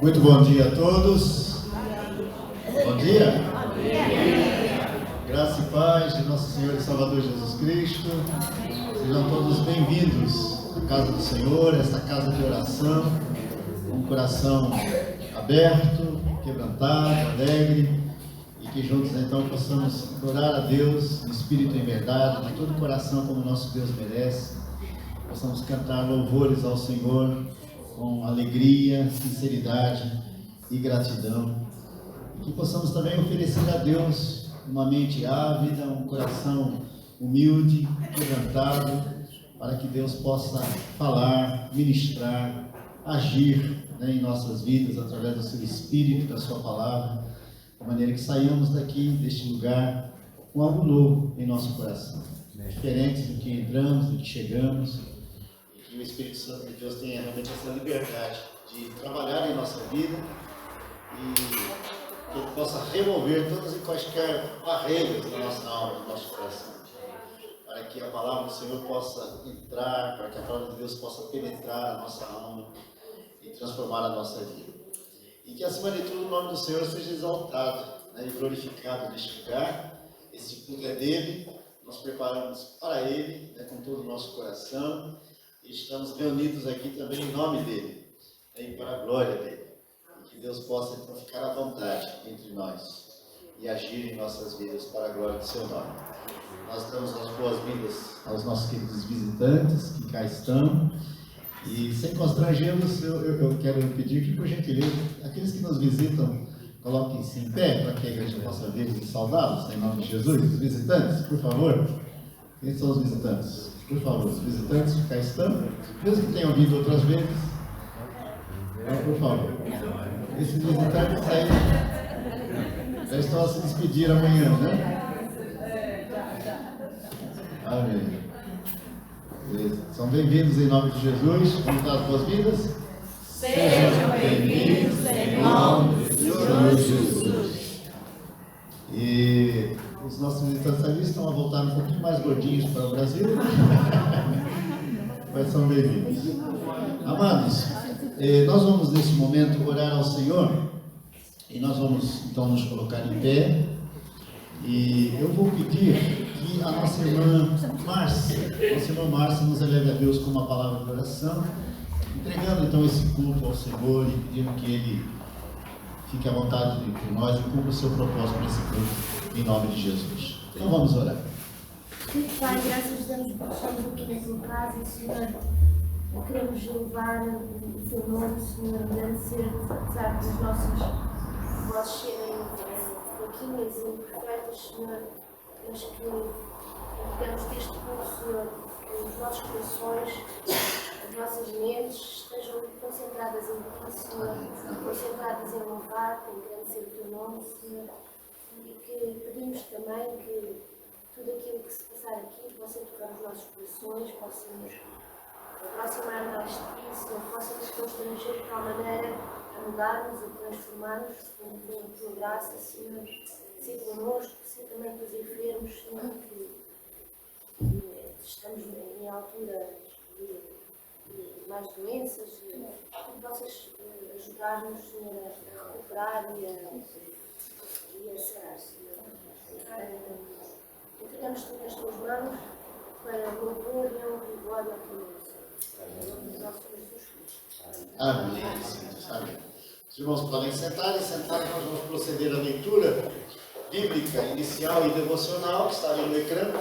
Muito bom dia a todos. Bom dia. Graça e paz de nosso Senhor e Salvador Jesus Cristo. Sejam todos bem-vindos à casa do Senhor, esta casa de oração, com um coração aberto, quebrantado, alegre, e que juntos então possamos adorar a Deus em espírito e em verdade, de todo o coração como nosso Deus merece. Possamos cantar louvores ao Senhor com alegria, sinceridade e gratidão. E que possamos também oferecer a Deus uma mente ávida, um coração humilde, quebrantado, para que Deus possa falar, ministrar, agir em nossas vidas através do seu Espírito, da sua palavra, de maneira que saiamos daqui, deste lugar, com algo novo em nosso coração, diferente do que entramos, do que chegamos. Que o Espírito Santo de Deus tenha realmente essa liberdade de trabalhar em nossa vida e que Ele possa remover todas e quaisquer barreiras da nossa alma, do nosso coração, para que a palavra do Senhor possa entrar, para que a palavra de Deus possa penetrar a nossa alma e transformar a nossa vida. E que, acima de tudo, o nome do Senhor seja exaltado, né, e glorificado neste lugar. Esse culto é dele, nós preparamos para ele, né, com todo o nosso coração. E estamos reunidos aqui também em nome dele, e para a glória dele. E que Deus possa então ficar à vontade entre nós e agir em nossas vidas para a glória do seu nome. Nós damos as boas-vindas aos nossos queridos visitantes que cá estão. E sem constrangê-los, eu quero pedir que, por gentileza, aqueles que nos visitam, coloquem-se em pé para que a igreja possa vê-los e saudá-los, em nome de Jesus. Os visitantes, por favor. Quem são os visitantes? Por favor, os visitantes que cá estão, mesmo que tenham vindo outras vezes, por favor. Esses visitantes aí já estão a se despedir amanhã, né? Amém. Beleza. São bem-vindos em nome de Jesus. Vamos dar as boas-vindas? Sejam bem-vindos em nome do Senhor Jesus. E os nossos visitantes ali estão a voltar um pouquinho mais gordinhos para o Brasil, mas são bem-vindos. Amados, nós vamos nesse momento orar ao Senhor e nós vamos então nos colocar em pé e eu vou pedir que a nossa irmã Márcia nos eleve a Deus com uma palavra de oração, entregando então esse culto ao Senhor e pedindo que Ele fique à vontade por nós e cumpra o seu propósito nesse culto, em nome de Jesus. Então vamos orar. Pai, graças a Deus por estarmos aqui na tua casa, Senhor. Queremos louvar o teu nome, Senhor, agradecer-te, apesar das nossas vozes serem fraquinhas e imperfeitas, Senhor, mas que digamos deste culto, Senhor, que os nossos corações, as nossas mentes estejam concentradas em ti, Senhor, concentradas em louvar, em agradecer o teu nome, Senhor, e que pedimos também que tudo aquilo que se passar aqui possa tocar os nossos corações, possamos aproximar mais de ti, Senhor, possa nos constranger de tal maneira a mudarmos, a transformarmos com a tua graça, Senhor, ser connosco, ser também com os enfermos, Senhor, que estamos em altura de mais doenças, que possas ajudar-nos, Senhor, a recuperar e a sarar, Senhor. Entregamos tudo nas tuas mãos para louvor e honra e glória ao teu nome, Senhor. Em nome do nosso Jesus. Amém. Amém. Os irmãos podem sentar e nós vamos proceder à leitura bíblica inicial e devocional que está ali no ecrã.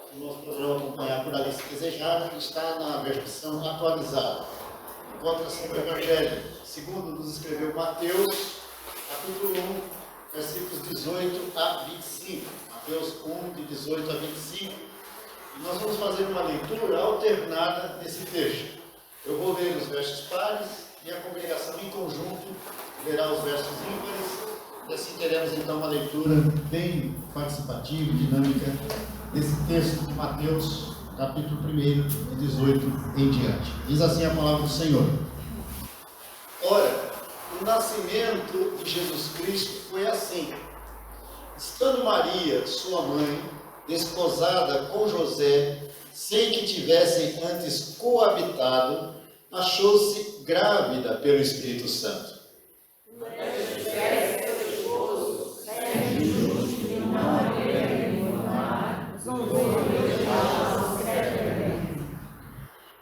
Os irmãos poderão acompanhar por ali se desejar, está na versão atualizada. Encontra-se no Evangelho segundo nos escreveu Mateus, capítulo 1, versículos 18 a 25. Mateus 1, de 18 a 25. E nós vamos fazer uma leitura alternada nesse texto. Eu vou ler os versos pares e a congregação em conjunto lerá os versos ímpares. E assim teremos então uma leitura bem participativa e dinâmica desse texto de Mateus, capítulo 1, de 18 em diante. Diz assim a palavra do Senhor. Ora, o nascimento de Jesus Cristo foi assim. Estando Maria, sua mãe, desposada com José, sem que tivessem antes coabitado, achou-se grávida pelo Espírito Santo.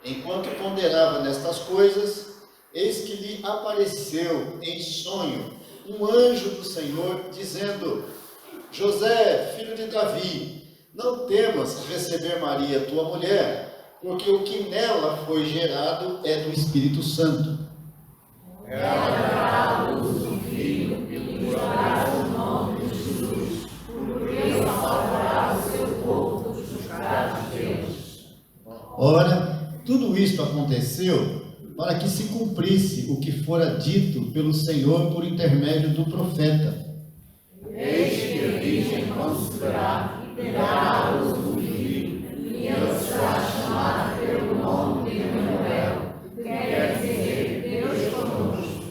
Enquanto ponderava nestas coisas, eis que lhe apareceu em sonho um anjo do Senhor, dizendo: José, filho de Davi, não temas receber Maria, tua mulher, porque o que nela foi gerado é do Espírito Santo. Ela dará à luz um filho e lhe dará o nome de Jesus, porque salvará o seu povo dos pecados deles. Ora, tudo isto aconteceu para que se cumprisse o que fora dito pelo Senhor por intermédio do profeta. Eis que a virgem conceberá e terá à luz um filho, e ele será chamado pelo nome de Emanuel, que quer dizer Deus conosco.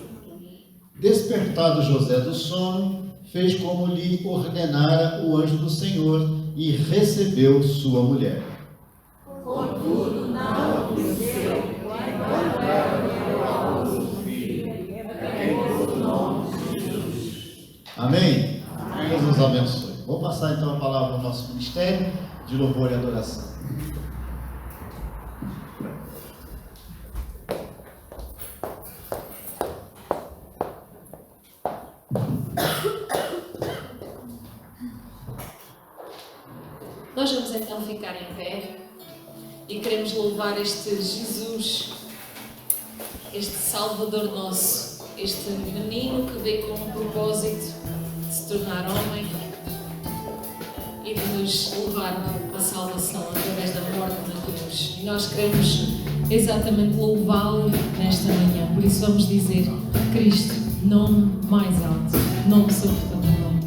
Despertado José do sono, fez como lhe ordenara o anjo do Senhor e recebeu sua mulher. Contudo, não aconteceu, enquanto ela deu à luz um filho, a quem pôs o nome de Jesus. Amém? Deus nos abençoe. Vou passar então a palavra ao nosso ministério de louvor e adoração. Nós vamos então ficar em pé e queremos louvar este Jesus, este Salvador nosso, este menino que veio com um propósito de se tornar homem e de nos levar à salvação através da morte na cruz. E nós queremos exatamente louvá-lo nesta manhã. Por isso vamos dizer: Cristo, nome mais alto, nome sobre todo nome.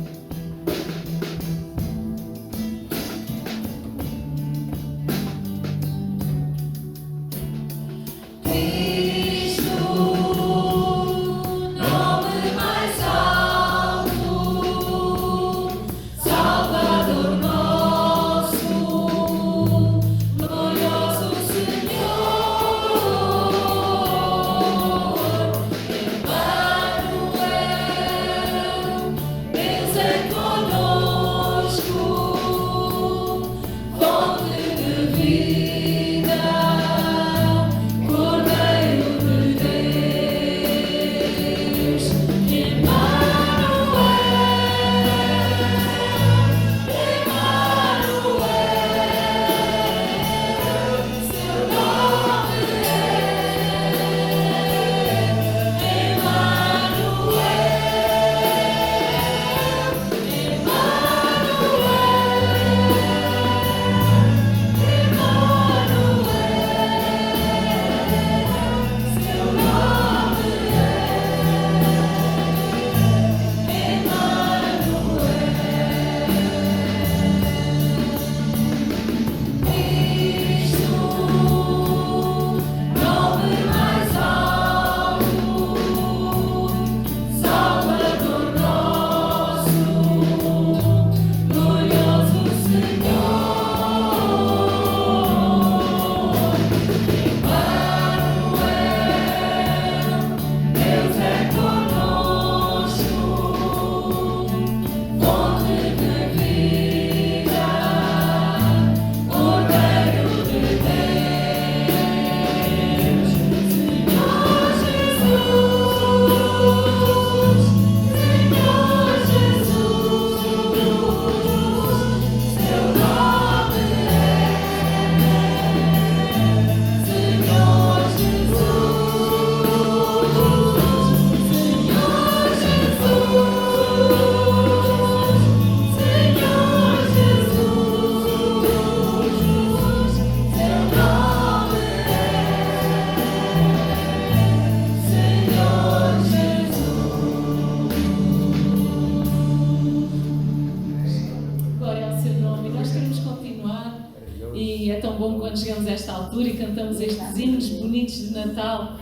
Chegamos a esta altura e cantamos estes hinos bonitos de Natal,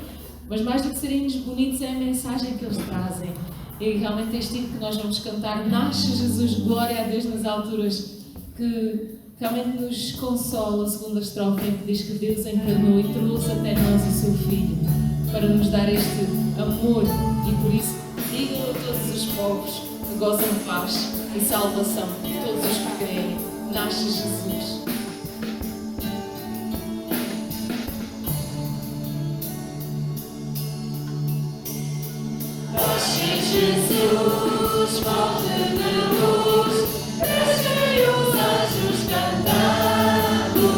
mas mais do que serem hinos bonitos é a mensagem que eles trazem. E realmente este hino que nós vamos cantar, Nasce Jesus, glória a Deus nas alturas, que realmente nos consola. A segunda estrofe em que diz que Deus encarnou e trouxe até nós o seu Filho para nos dar este amor, e por isso digam povos que gozam paz e salvação. Todos os que creem. Nasce Jesus. Nasce Jesus, fonte de luz, descem os anjos cantando.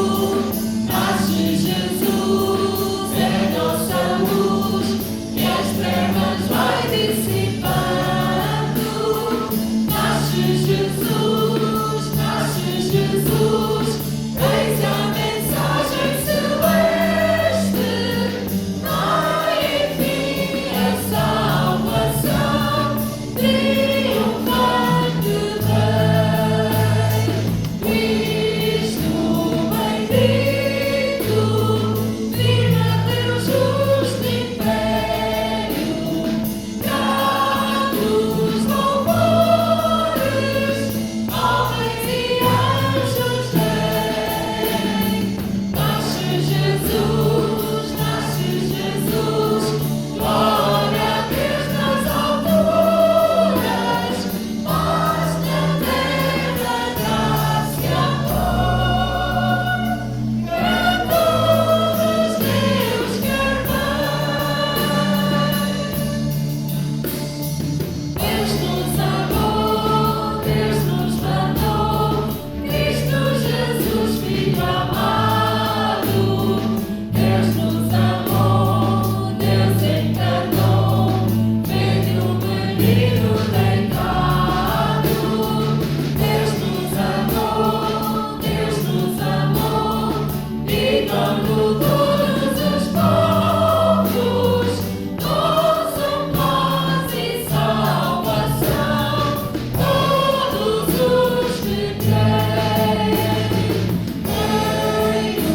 Nasce Jesus, é nossa luz, e as trevas vai dissipando. Nasce Jesus, eis a mensagem celeste, ai, enfim, a salvação triunfante vem. Cristo bendito, firme teu justo império, gratos louvores, homens e anjos vêm. Nasce Jesus, glória a Deus nas alturas, paz na terra, graça e amor. A todos Deus quer bem. Deus nos amou, Deus nos mandou, Cristo Jesus, Filho amado. Deus nos amou, Deus encarnou, veio o menino deitado. Deus nos amou, e dando todos os povos, ouçam paz e salvação, todos os que creem. Reino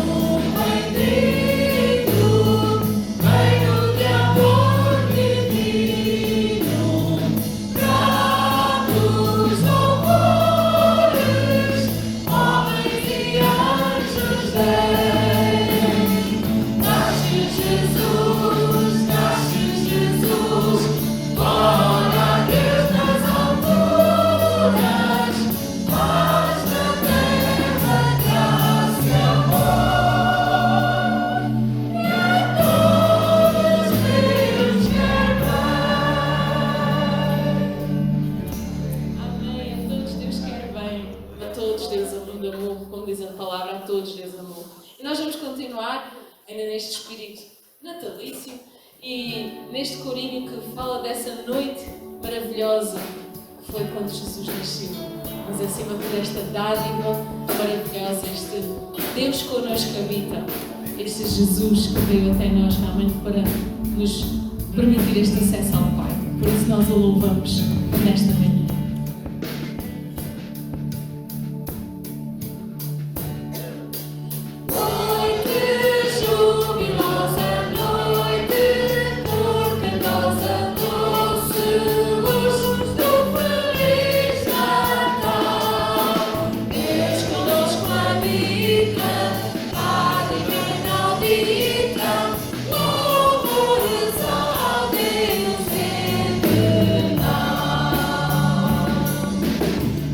bendito, reino de amor divino, gratos louvores, homens e anjos vêm. Nasce Jesus, glória a Deus nas alturas, paz na terra, graça e amor. E a todos Deus quer bem. Amém. A todos Deus quer bem. A todos Deus amou, como diz a palavra, a todos Deus amou. E nós vamos continuar ainda neste espírito natalício e neste corinho que fala dessa noite maravilhosa que foi quando Jesus nasceu. Mas acima de toda esta dádiva maravilhosa, este Deus connosco habita, este Jesus que veio até nós realmente para nos permitir este acesso ao Pai. Por isso nós o louvamos nesta manhã. Noite jubilosa, noite portentosa, doce luz do feliz Natal. Deus conosco habita, a divina audita, louvores ao Deus eternal.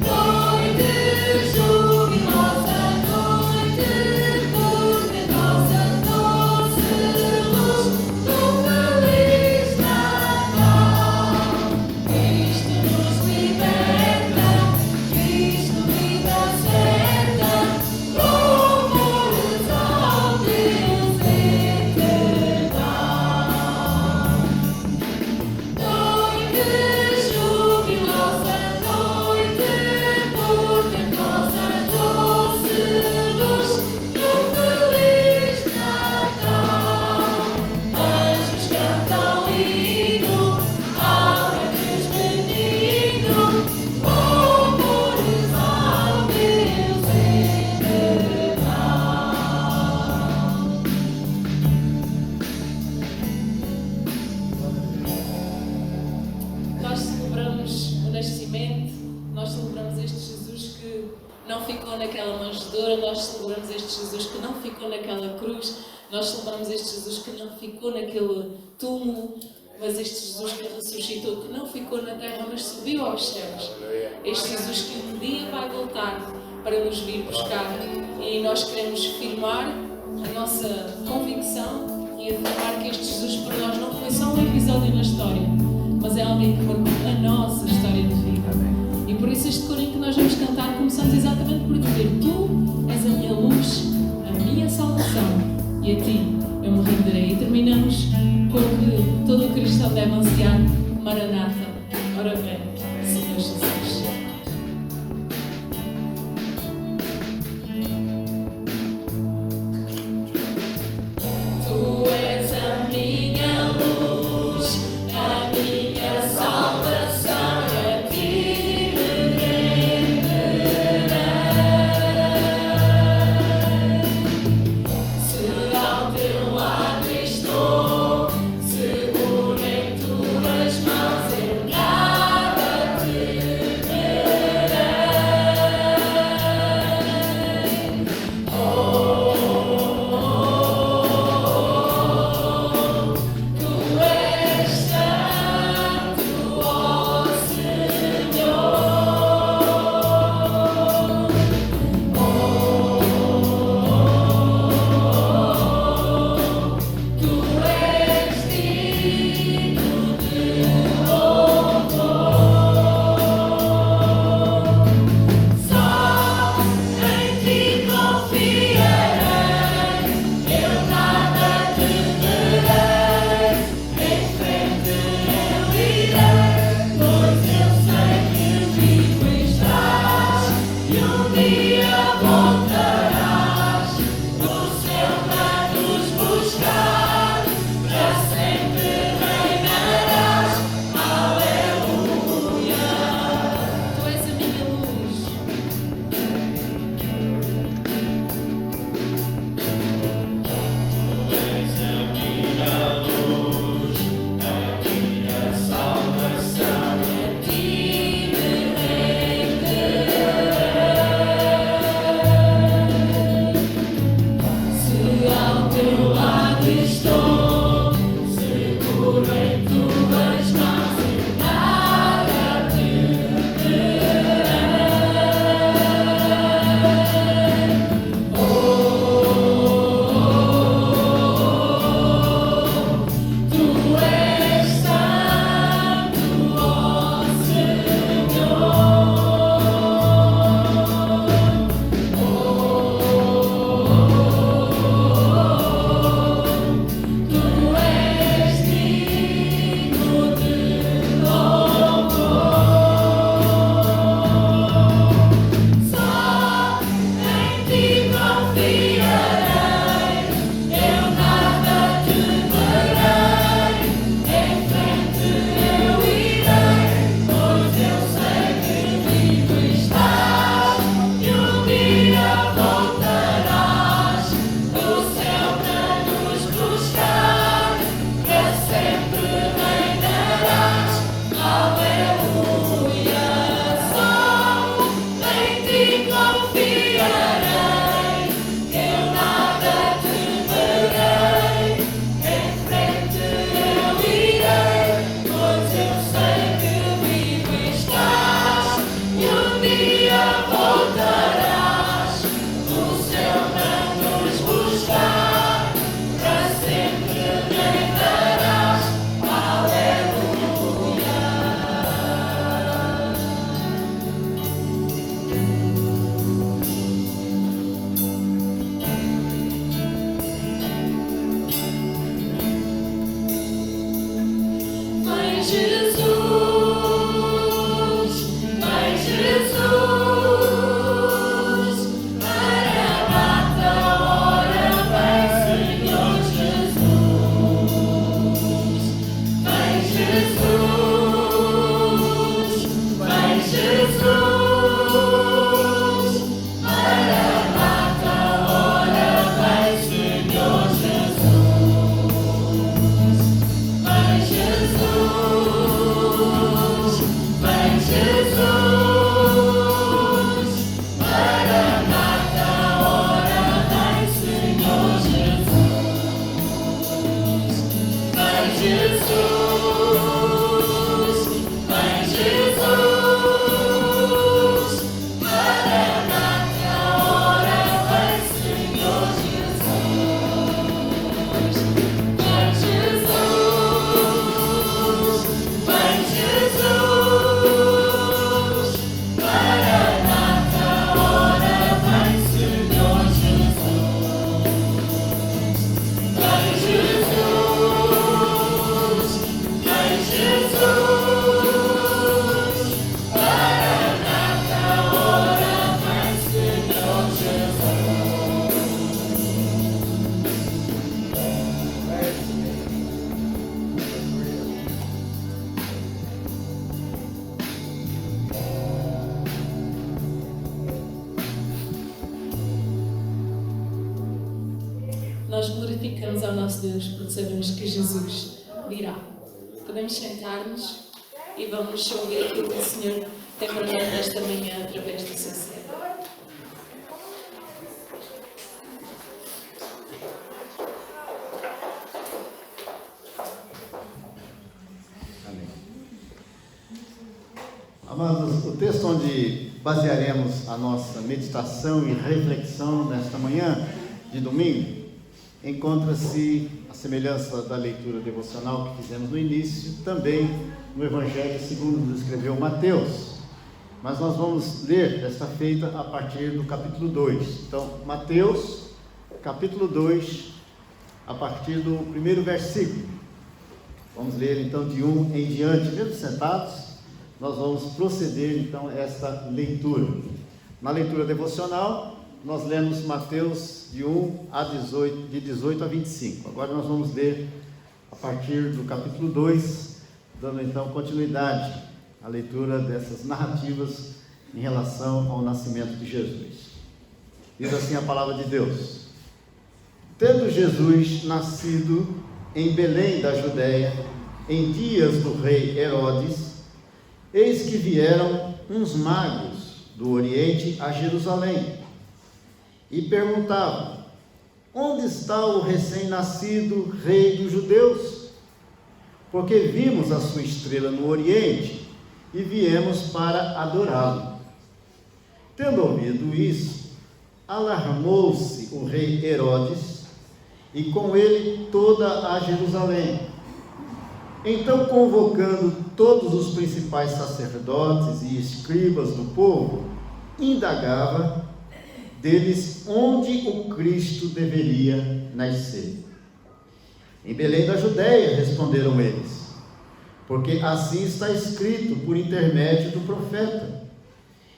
Noite jubilosa, noite portentosa, doce luz do feliz Natal. Cristo nos liberta, Cristo vida certa, louvores ao Deus eternal. Noite jubilosa, noite portentosa, doce luz do feliz Natal. Anjos cantam hino ao Deus menino, louvores ao Deus eternal. Nós celebramos o nascimento, nós celebramos este Jesus que não ficou naquela manjedoura, nós celebramos este Jesus que não ficou naquela cruz, nós celebramos este Jesus que não ficou naquele túmulo, mas este Jesus que ressuscitou, que não ficou na terra, mas subiu aos céus. Este Jesus que um dia vai voltar para nos vir buscar. E nós queremos firmar a nossa convicção e afirmar que este Jesus para nós não foi só um episódio na história, mas é alguém que marcou a nossa história de vida. E por isso este corinho que nós vamos cantar começamos exatamente por dizer: Tu és a minha luz, a minha salvação, e a ti eu me renderei. E terminamos com o que todo cristão deve ansiar: Maranata. Ora bem, Senhor Jesus. Tu és a minha luz, a minha salvação, e a ti me renderei. Se ao teu lado estou, seguro em tuas mãos, eu nada temerei. Tu és santo, ó Senhor. Tu és digno de louvor. Só em ti confiarei, eu nada temerei. Em frente eu irei, pois eu sei que vivo estás e um dia voltarás. No céu para nos buscar, para sempre reinarás. Aleluia. Tu és a minha luz. Salvação, a ti me renderei. Se ao teu lado estou, seguro em tuas mãos, eu nada temerei. Tu és santo, ó Senhor. Tu és digno de louvor. Só em ti confiarei, eu nada temerei. Em frente eu irei, pois eu sei que vivo estás e um dia voltarás. Do céu para nos buscar, para sempre reinarás. Aleluia. Só em ti confiarei, nós glorificamos ao nosso Deus porque sabemos que Jesus virá. Podemos sentar-nos e vamos ouvir aquilo que o Senhor tem para nós nesta manhã através do seu servo. Amados, o texto onde basearemos a nossa meditação e reflexão nesta manhã de domingo encontra-se a semelhança da leitura devocional que fizemos no início, também no Evangelho segundo nos escreveu Mateus. Mas nós vamos ler desta feita a partir do capítulo 2. Então, Mateus, capítulo 2, a partir do primeiro versículo. Vamos ler então de 1 em diante, mesmo sentados. Nós vamos proceder então a esta leitura. Na leitura devocional, nós lemos Mateus de 1 a 18, de 18 a 25. Agora nós vamos ler a partir do capítulo 2, dando então continuidade à leitura dessas narrativas em relação ao nascimento de Jesus. Diz assim a palavra de Deus: Tendo Jesus nascido em Belém da Judéia, em dias do rei Herodes, eis que vieram uns magos do Oriente a Jerusalém e perguntavam: onde está o recém-nascido rei dos judeus? Porque vimos a sua estrela no Oriente e viemos para adorá-lo. Tendo ouvido isso, alarmou-se o rei Herodes e com ele toda a Jerusalém. Então, convocando todos os principais sacerdotes e escribas do povo, indagava deles onde o Cristo deveria nascer. Em Belém da Judéia, responderam eles, porque assim está escrito por intermédio do profeta: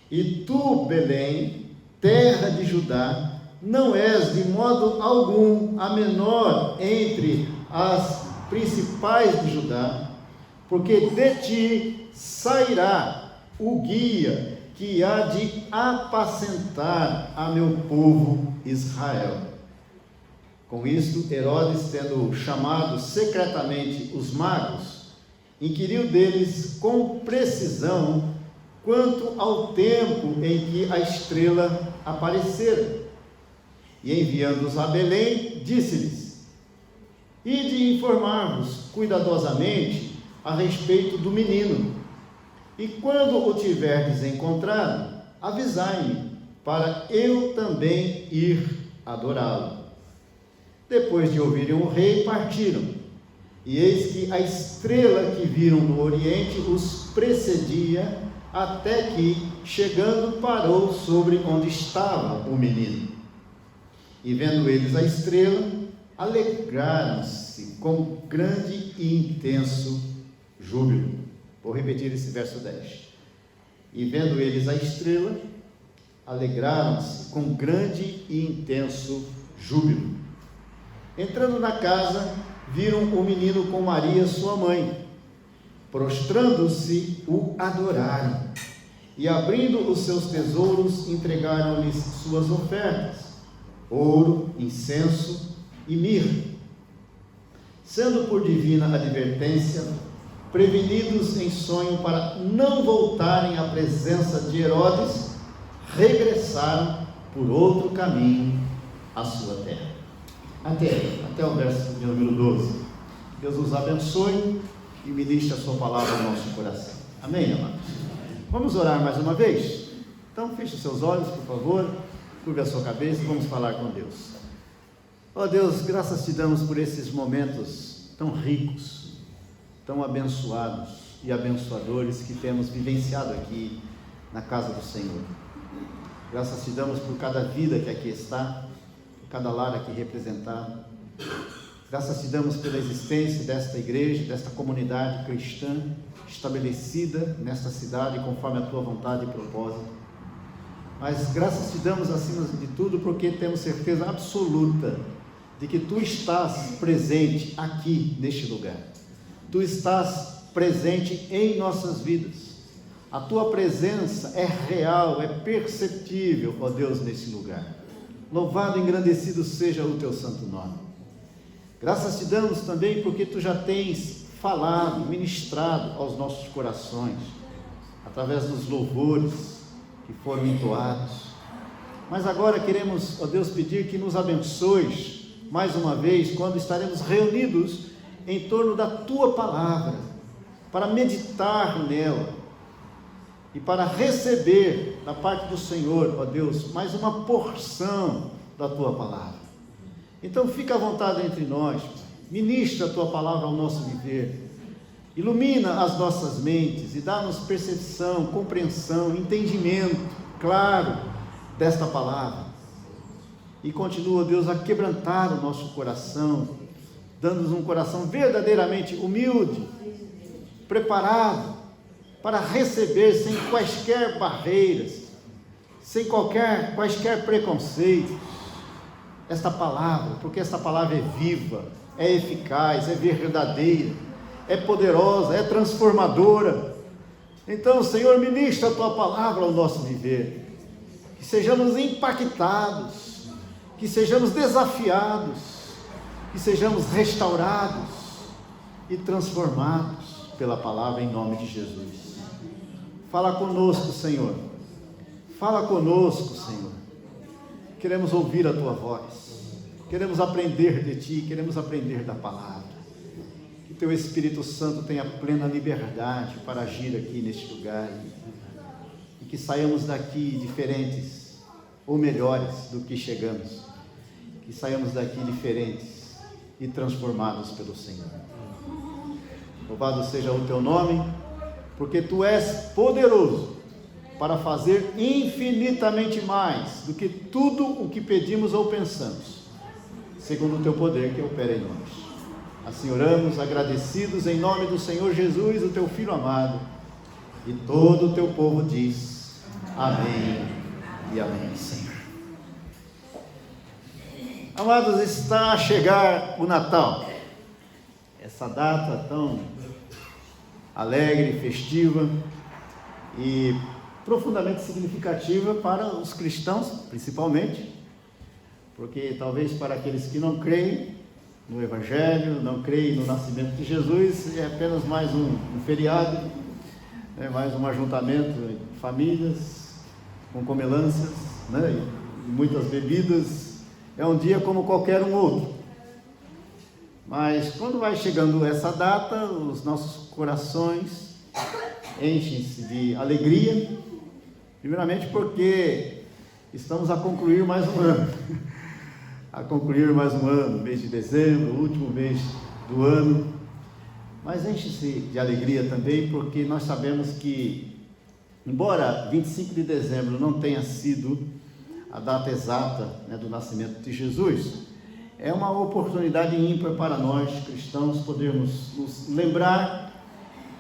e tu, Belém, terra de Judá, não és de modo algum a menor entre as principais de Judá, porque de ti sairá o guia que há de apacentar a meu povo Israel. Com isto, Herodes, tendo chamado secretamente os magos, inquiriu deles com precisão quanto ao tempo em que a estrela aparecera. E enviando-os a Belém, disse-lhes: ide informar-vos cuidadosamente a respeito do menino, e quando o tiverdes encontrado, avisai-me, para eu também ir adorá-lo. Depois de ouvirem o rei, partiram, e eis que a estrela que viram no Oriente os precedia, até que, chegando, parou sobre onde estava o menino. E vendo eles a estrela, alegraram-se com grande e intenso júbilo. Vou repetir esse verso 10. E vendo eles a estrela, alegraram-se com grande e intenso júbilo. Entrando na casa, viram o menino com Maria, sua mãe. Prostrando-se, o adoraram. E abrindo os seus tesouros, entregaram-lhes suas ofertas: ouro, incenso e mirra. Sendo por divina advertência prevenidos em sonho para não voltarem à presença de Herodes, regressaram por outro caminho à sua terra. Até o verso de número 12. Deus nos abençoe e ministre a sua palavra ao nosso coração. Amém, amados? Vamos orar mais uma vez? Então feche os seus olhos, por favor, curve a sua cabeça e vamos falar com Deus. Ó Deus, graças te damos por esses momentos tão ricos, tão abençoados e abençoadores que temos vivenciado aqui na casa do Senhor. Graças te damos por cada vida que aqui está, por cada lar aqui representado. Graças te damos pela existência desta igreja, desta comunidade cristã estabelecida nesta cidade conforme a tua vontade e propósito. Mas graças te damos acima de tudo porque temos certeza absoluta de que tu estás presente aqui neste lugar. Tu estás presente em nossas vidas. A tua presença é real, é perceptível, ó Deus, nesse lugar. Louvado e engrandecido seja o teu santo nome. Graças te damos também porque tu já tens falado, ministrado aos nossos corações, através dos louvores que foram entoados. Mas agora queremos, ó Deus, pedir que nos abençoes mais uma vez, quando estaremos reunidos em torno da tua palavra, para meditar nela e para receber da parte do Senhor, ó Deus, mais uma porção da tua palavra. Então fica à vontade entre nós, ministra a tua palavra ao nosso viver, ilumina as nossas mentes e dá-nos percepção, compreensão, entendimento claro desta palavra. E continua, Deus, a quebrantar o nosso coração, dando-nos um coração verdadeiramente humilde, preparado para receber sem quaisquer barreiras, sem quaisquer preconceitos, esta palavra, porque esta palavra é viva, é eficaz, é verdadeira, é poderosa, é transformadora. Então, Senhor, ministra a tua palavra ao nosso viver, que sejamos impactados, que sejamos desafiados, que sejamos restaurados e transformados pela palavra em nome de Jesus. Fala conosco, Senhor. Fala conosco, Senhor. Queremos ouvir a tua voz. Queremos aprender de ti, queremos aprender da palavra. Que teu Espírito Santo tenha plena liberdade para agir aqui neste lugar. E que saiamos daqui diferentes ou melhores do que chegamos. Que saiamos daqui diferentes e transformados pelo Senhor. Louvado seja o teu nome, porque tu és poderoso para fazer infinitamente mais do que tudo o que pedimos ou pensamos, segundo o teu poder que opera em nós. Assim oramos, agradecidos em nome do Senhor Jesus, o teu Filho amado, e todo o teu povo diz amém e amém, Senhor. Amados, está a chegar o Natal, essa data tão alegre, festiva e profundamente significativa para os cristãos, principalmente, porque talvez para aqueles que não creem no Evangelho, não creem no nascimento de Jesus, é apenas mais um feriado, mais um ajuntamento de famílias, com comelâncias, e muitas bebidas. É um dia como qualquer um outro. Mas quando vai chegando essa data, os nossos corações enchem-se de alegria, primeiramente porque estamos a concluir mais um ano. Mês de dezembro, o último mês do ano. Mas enche-se de alegria também porque nós sabemos que, embora 25 de dezembro não tenha sido a data exata do nascimento de Jesus, é uma oportunidade ímpar para nós cristãos podermos nos lembrar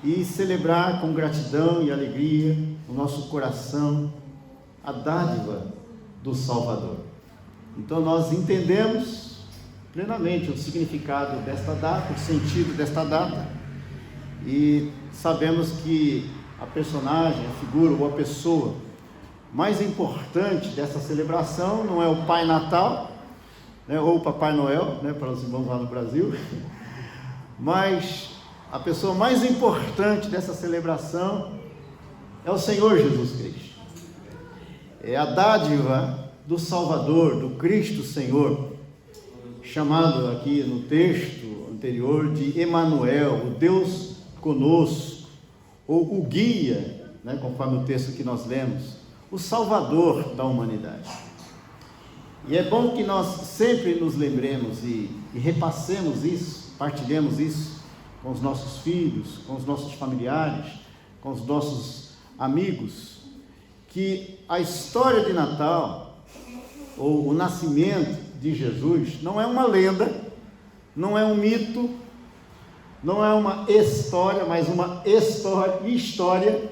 e celebrar com gratidão e alegria no nosso coração a dádiva do Salvador. Então nós entendemos plenamente o significado desta data, o sentido desta data, e sabemos que a personagem, a figura ou a pessoa mais importante dessa celebração não é o Pai Natal, ou o Papai Noel, para os irmãos lá no Brasil, mas a pessoa mais importante dessa celebração é o Senhor Jesus Cristo. É a dádiva do Salvador, do Cristo Senhor, chamado aqui no texto anterior de Emanuel, o Deus conosco, ou o guia, conforme o texto que nós lemos, o Salvador da humanidade. E é bom que nós sempre nos lembremos e repassemos isso, partilhemos isso com os nossos filhos, com os nossos familiares, com os nossos amigos, que a história de Natal, ou o nascimento de Jesus, não é uma lenda, não é um mito, não é uma história, mas uma história,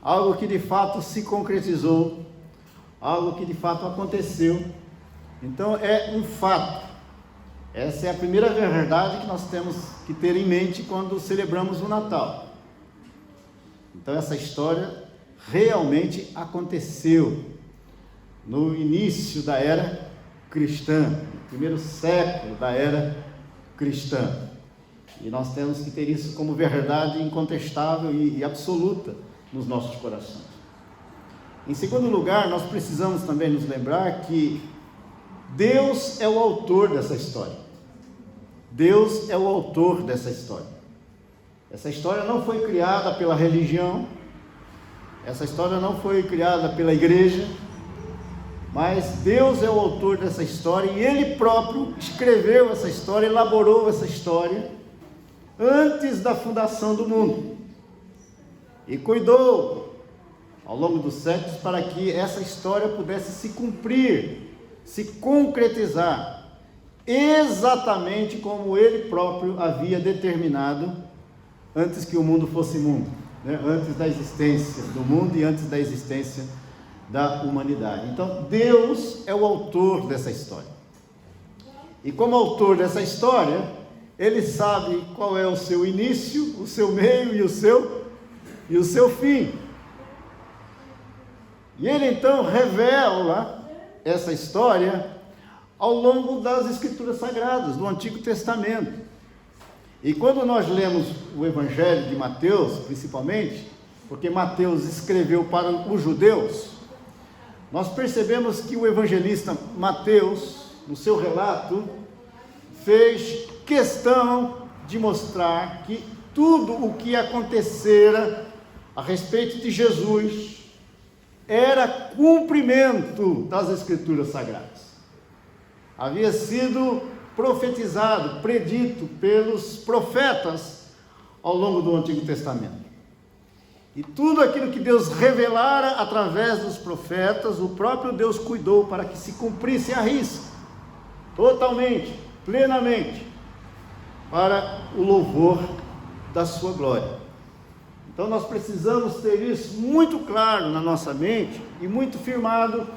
algo que de fato se concretizou, algo que de fato aconteceu. Então é um fato. Essa é a primeira verdade que nós temos que ter em mente quando celebramos o Natal. Então essa história realmente aconteceu no início da era cristã, no primeiro século da era cristã. E nós temos que ter isso como verdade incontestável e absoluta nos nossos corações. Em segundo lugar, nós precisamos também nos lembrar que Deus é o autor dessa história. Deus é o autor dessa história. Essa história não foi criada pela religião, essa história não foi criada pela igreja, mas Deus é o autor dessa história e Ele próprio escreveu essa história, elaborou essa história antes da fundação do mundo e cuidou ao longo dos séculos para que essa história pudesse se cumprir, se concretizar exatamente como Ele próprio havia determinado antes que o mundo fosse mundo, né? Antes da existência do mundo e antes da existência da humanidade. Então Deus é o autor dessa história, e como autor dessa história Ele sabe qual é o seu início, o seu meio e o seu fim, e Ele então revela essa história ao longo das Escrituras Sagradas, do Antigo Testamento. E quando nós lemos o Evangelho de Mateus, principalmente, porque Mateus escreveu para os judeus, nós percebemos que o evangelista Mateus, no seu relato, fez questão de mostrar que tudo o que acontecera a respeito de Jesus era cumprimento das Escrituras Sagradas. Havia sido profetizado, predito pelos profetas ao longo do Antigo Testamento. E tudo aquilo que Deus revelara através dos profetas, o próprio Deus cuidou para que se cumprisse à risca, totalmente, plenamente, para o louvor da sua glória. Então nós precisamos ter isso muito claro na nossa mente e muito firmado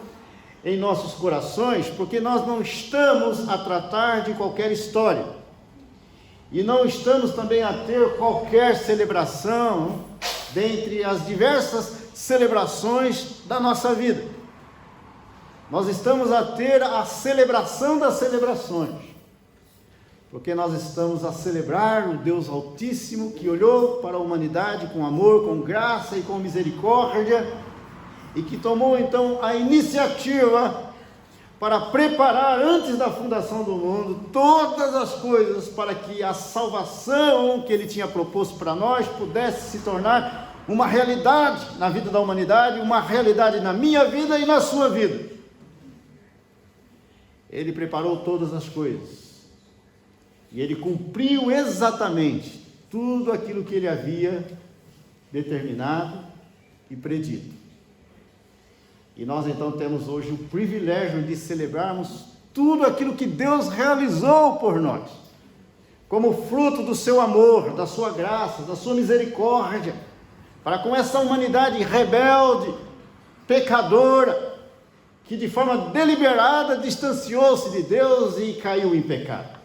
em nossos corações, porque nós não estamos a tratar de qualquer história, e não estamos também a ter qualquer celebração dentre as diversas celebrações da nossa vida. Nós estamos a ter a celebração das celebrações, porque nós estamos a celebrar o Deus Altíssimo que olhou para a humanidade com amor, com graça e com misericórdia, e que tomou então a iniciativa para preparar antes da fundação do mundo todas as coisas para que a salvação que Ele tinha proposto para nós pudesse se tornar uma realidade na vida da humanidade, uma realidade na minha vida e na sua vida. Ele preparou todas as coisas e Ele cumpriu exatamente tudo aquilo que Ele havia determinado e predito. E nós então temos hoje o privilégio de celebrarmos tudo aquilo que Deus realizou por nós, como fruto do seu amor, da sua graça, da sua misericórdia, para com essa humanidade rebelde, pecadora, que de forma deliberada distanciou-se de Deus e caiu em pecado.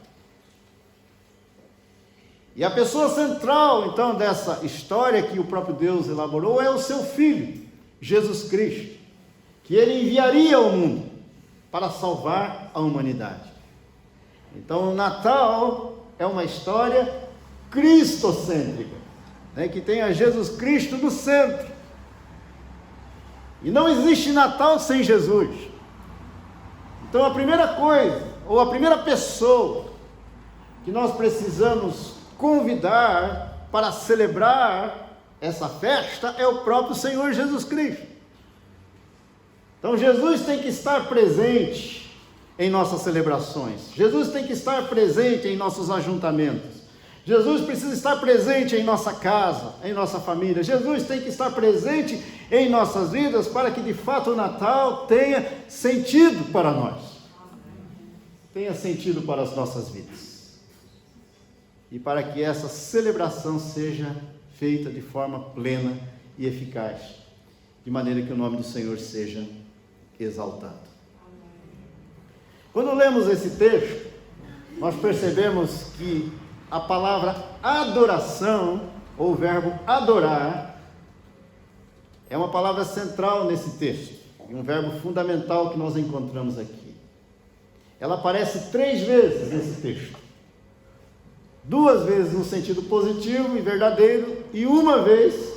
E a pessoa central então dessa história que o próprio Deus elaborou é o seu Filho, Jesus Cristo, que Ele enviaria ao mundo para salvar a humanidade. Então o Natal é uma história cristocêntrica, né, que tem a Jesus Cristo no centro. E não existe Natal sem Jesus. Então a primeira coisa, ou a primeira pessoa que nós precisamos convidar para celebrar essa festa é o próprio Senhor Jesus Cristo. Então Jesus tem que estar presente em nossas celebrações, Jesus tem que estar presente em nossos ajuntamentos, Jesus precisa estar presente em nossa casa, em nossa família, Jesus tem que estar presente em nossas vidas para que de fato o Natal tenha sentido para nós, tenha sentido para as nossas vidas, e para que essa celebração seja feita de forma plena e eficaz, de maneira que o nome do Senhor seja exaltado. Quando lemos esse texto, nós percebemos que a palavra adoração, ou o verbo adorar, é uma palavra central nesse texto, e um verbo fundamental que nós encontramos aqui. ela aparece 3 vezes nesse texto. 2 vezes no sentido positivo e verdadeiro, e 1 vez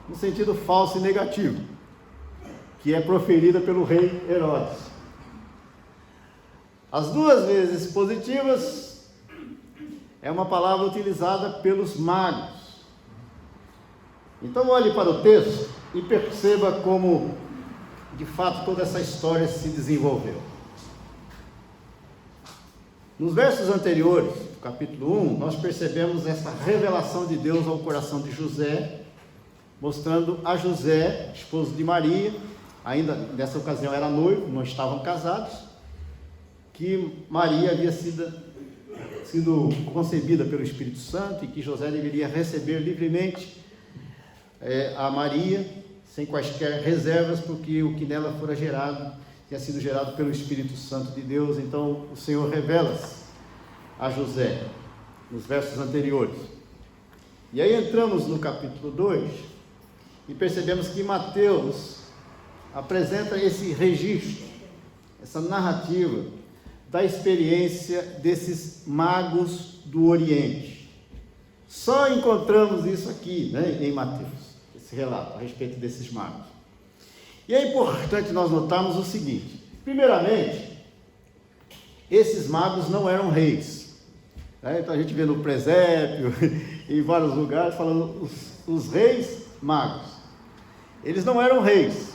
no sentido falso e negativo, que é proferida pelo rei Herodes. As 2 vezes positivas é uma palavra utilizada pelos magos. Então olhe para o texto e perceba como, de fato, toda essa história se desenvolveu. Nos versos anteriores, do capítulo 1, nós percebemos essa revelação de Deus ao coração de José, mostrando a José, esposo de Maria, ainda nessa ocasião era noivo, não estavam casados, que Maria havia sido concebida pelo Espírito Santo e que José deveria receber livremente a Maria, sem quaisquer reservas, porque o que nela fora gerado tinha sido gerado pelo Espírito Santo de Deus. Então o Senhor revela-se a José nos versos anteriores. E aí entramos no capítulo 2 e percebemos que Mateus apresenta esse registro, essa narrativa da experiência desses magos do Oriente. Só encontramos isso aqui, em Mateus, esse relato a respeito desses magos. E é importante nós notarmos o seguinte: primeiramente, esses magos não eram reis. Então a gente vê no presépio, em vários lugares, falando os reis magos. Eles não eram reis,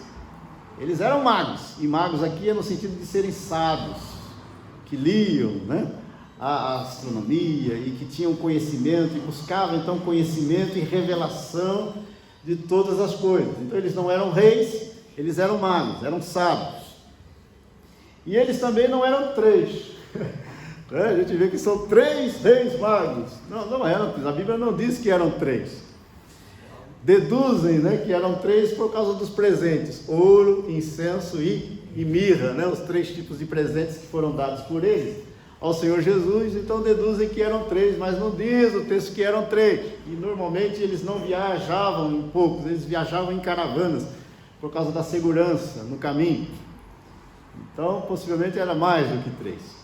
eles eram magos. E magos aqui é no sentido de serem sábios, que liam a astronomia e que tinham conhecimento, e buscavam então conhecimento e revelação de todas as coisas. Então eles não eram reis, eles eram magos, eram sábios. E eles também não eram 3. A gente vê que são 3 reis magos. Não eram, a Bíblia não diz que eram 3. Deduzem que eram 3 por causa dos presentes: ouro, incenso e mirra, os 3 tipos de presentes que foram dados por eles ao Senhor Jesus. Então deduzem que eram 3, mas não diz o texto que eram 3. E normalmente eles não viajavam em poucos, eles viajavam em caravanas, por causa da segurança no caminho. Então possivelmente era mais do que 3.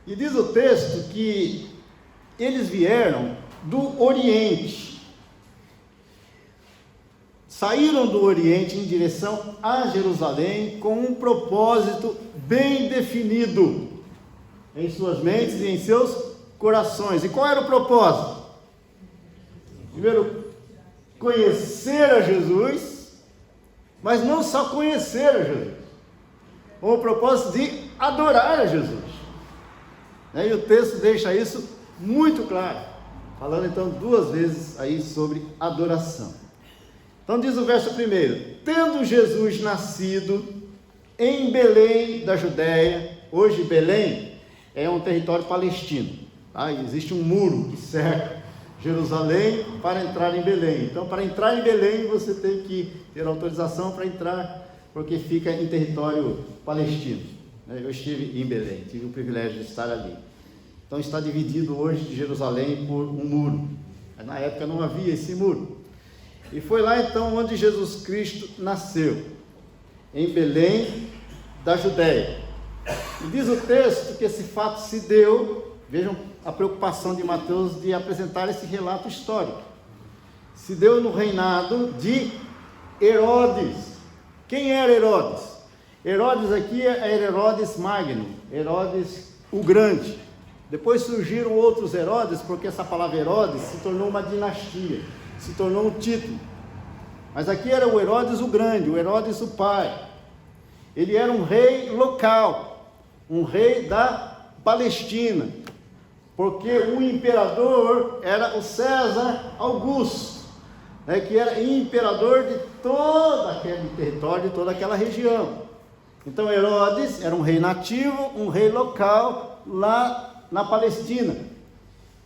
E diz o texto que eles vieram do Oriente, saíram do Oriente em direção a Jerusalém com um propósito bem definido em suas mentes e em seus corações. E qual era o propósito? Primeiro, conhecer a Jesus, mas não só conhecer a Jesus, com o propósito de adorar a Jesus. E o texto deixa isso muito claro, falando então 2 vezes aí sobre adoração. Então diz o verso 1: tendo Jesus nascido em Belém da Judéia. Hoje Belém é um território palestino, existe um muro que cerca Jerusalém para entrar em Belém. Então para entrar em Belém você tem que ter autorização para entrar, porque fica em território palestino. Eu estive em Belém, tive o privilégio de estar ali. Então está dividido hoje de Jerusalém por um muro. Na época não havia esse muro. E foi lá então onde Jesus Cristo nasceu, em Belém da Judéia. E diz o texto que esse fato se deu, vejam a preocupação de Mateus de apresentar esse relato histórico. Se deu no reinado de Herodes. Quem era Herodes? Herodes aqui era Herodes Magno, Herodes o Grande. Depois surgiram outros Herodes, porque essa palavra Herodes se tornou uma dinastia, se tornou um título. Mas aqui era o Herodes o Grande, o Herodes o pai. Ele era um rei local, um rei da Palestina, porque o imperador era o César Augusto, que era imperador de todo aquele território, de toda aquela região. Então Herodes era um rei nativo, um rei local lá na Palestina.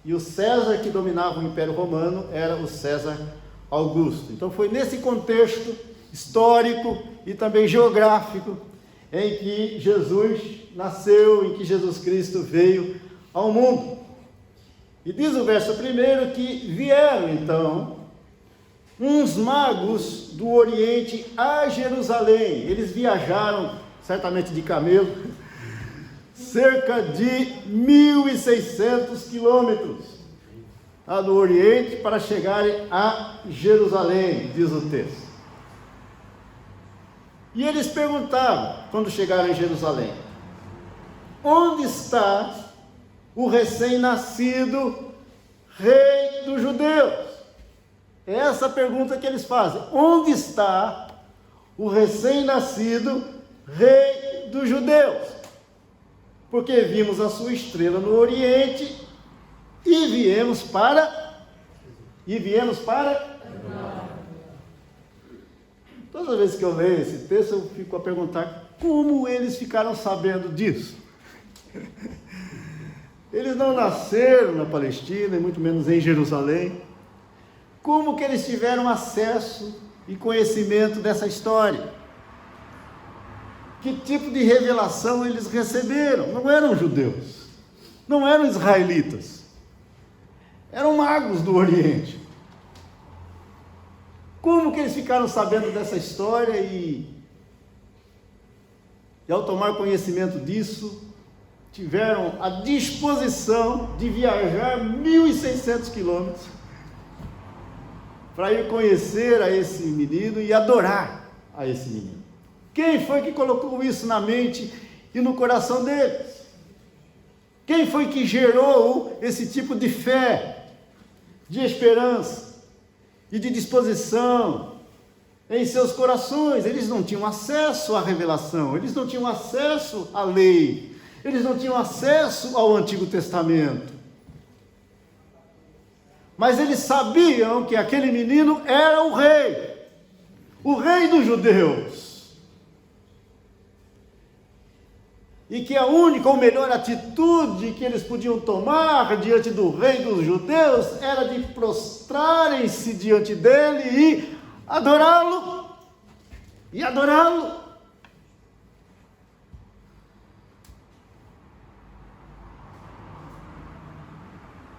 E o César que dominava o Império Romano era o César Augusto. Então foi nesse contexto histórico e também geográfico em que Jesus nasceu, em que Jesus Cristo veio ao mundo. E diz o verso 1 que vieram então uns magos do Oriente a Jerusalém. Eles viajaram certamente de camelo, cerca de 1.600 quilômetros do Oriente para chegarem a Jerusalém, diz o texto. E eles perguntavam, quando chegaram em Jerusalém, onde está o recém-nascido rei dos judeus? É essa a pergunta que eles fazem. Onde está o recém-nascido rei dos judeus? Porque vimos a sua estrela no Oriente e viemos para... Todas as vezes que eu leio esse texto, eu fico a perguntar como eles ficaram sabendo disso. Eles não nasceram na Palestina, e muito menos em Jerusalém. Como que eles tiveram acesso e conhecimento dessa história? Que tipo de revelação eles receberam? Não eram judeus, não eram israelitas, eram magos do Oriente. Como que eles ficaram sabendo dessa história e ao tomar conhecimento disso, tiveram a disposição de viajar 1.600 quilômetros para ir conhecer a esse menino e adorar a esse menino? Quem foi que colocou isso na mente e no coração deles? Quem foi que gerou esse tipo de fé, de esperança e de disposição em seus corações? Eles não tinham acesso à revelação, eles não tinham acesso à lei, eles não tinham acesso ao Antigo Testamento. Mas eles sabiam que aquele menino era o rei dos judeus. E que a única ou melhor atitude que eles podiam tomar diante do rei dos judeus era de prostrarem-se diante dele e adorá-lo.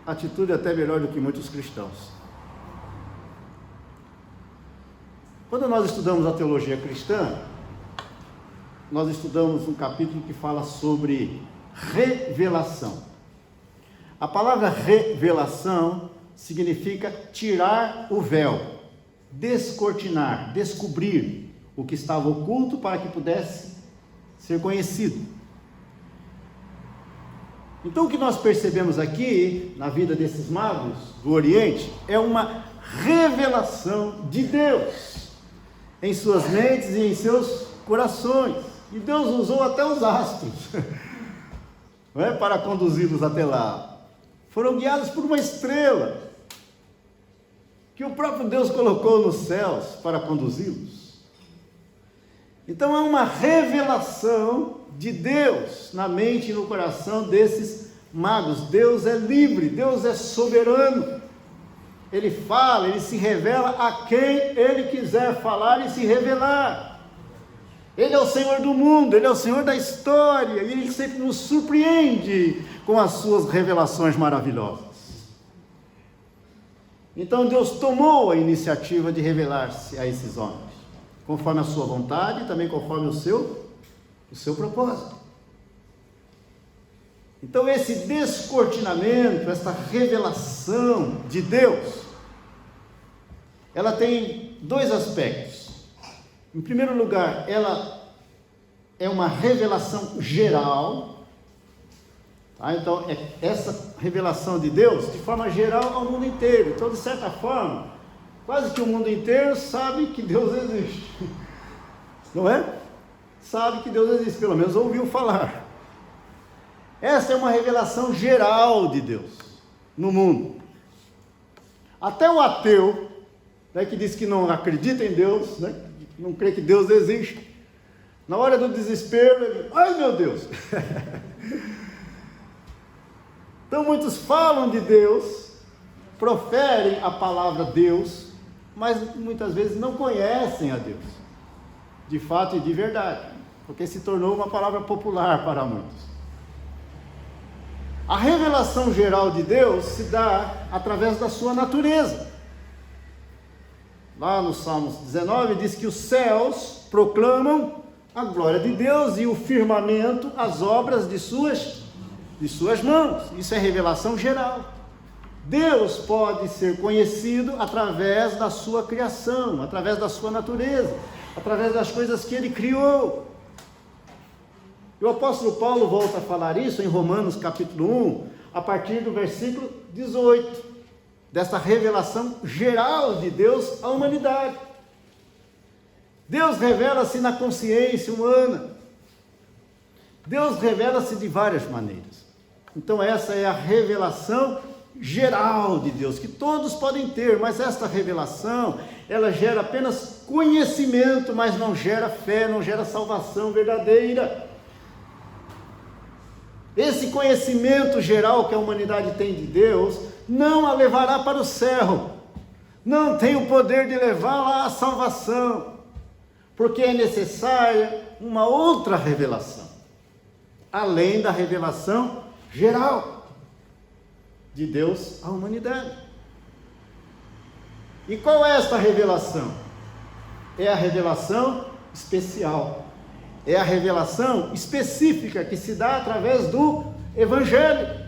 Atitude até melhor do que muitos cristãos. Quando nós estudamos a teologia cristã, nós estudamos um capítulo que fala sobre revelação. A palavra revelação significa tirar o véu, descortinar, descobrir o que estava oculto para que pudesse ser conhecido. Então o que nós percebemos aqui na vida desses magos do Oriente é uma revelação de Deus em suas mentes e em seus corações. E Deus usou até os astros não é, para conduzi-los até lá. Foram guiados por uma estrela que o próprio Deus colocou nos céus para conduzi-los. Então é uma revelação de Deus na mente e no coração desses magos. Deus é livre, Deus é soberano. Ele fala, ele se revela a quem ele quiser falar e se revelar. Ele é o Senhor do mundo, ele é o Senhor da história, e ele sempre nos surpreende com as suas revelações maravilhosas. Então Deus tomou a iniciativa de revelar-se a esses homens, conforme a sua vontade e também conforme o seu propósito. Então esse descortinamento, essa revelação de Deus, ela tem dois aspectos. Em primeiro lugar, ela é uma revelação geral, tá? Então é essa revelação de Deus de forma geral ao mundo inteiro. Então, de certa forma, quase que o mundo inteiro sabe que Deus existe, não é? Sabe que Deus existe, pelo menos ouviu falar. Essa é uma revelação geral de Deus no mundo. Até o ateu, né, que diz que não acredita em Deus, né, não crê que Deus existe, na hora do desespero, ele, ai meu Deus! Então muitos falam de Deus, proferem a palavra Deus, mas muitas vezes não conhecem a Deus, de fato e de verdade, porque se tornou uma palavra popular para muitos. A revelação geral de Deus se dá através da sua natureza. Lá no Salmos 19 diz que os céus proclamam a glória de Deus e o firmamento, as obras de suas mãos. Isso é revelação geral. Deus pode ser conhecido através da sua criação, através da sua natureza, através das coisas que Ele criou. E o apóstolo Paulo volta a falar isso em Romanos capítulo 1, a partir do versículo 18, dessa revelação geral de Deus à humanidade. Deus revela-se na consciência humana. Deus revela-se de várias maneiras. Então essa é a revelação geral de Deus, que todos podem ter, mas esta revelação, ela gera apenas conhecimento, mas não gera fé, não gera salvação verdadeira. Esse conhecimento geral que a humanidade tem de Deus, não a levará para o céu, não tem o poder de levá-la à salvação, porque é necessária uma outra revelação, além da revelação geral de Deus à humanidade. E qual é esta revelação? É a revelação especial, é a revelação específica que se dá através do Evangelho.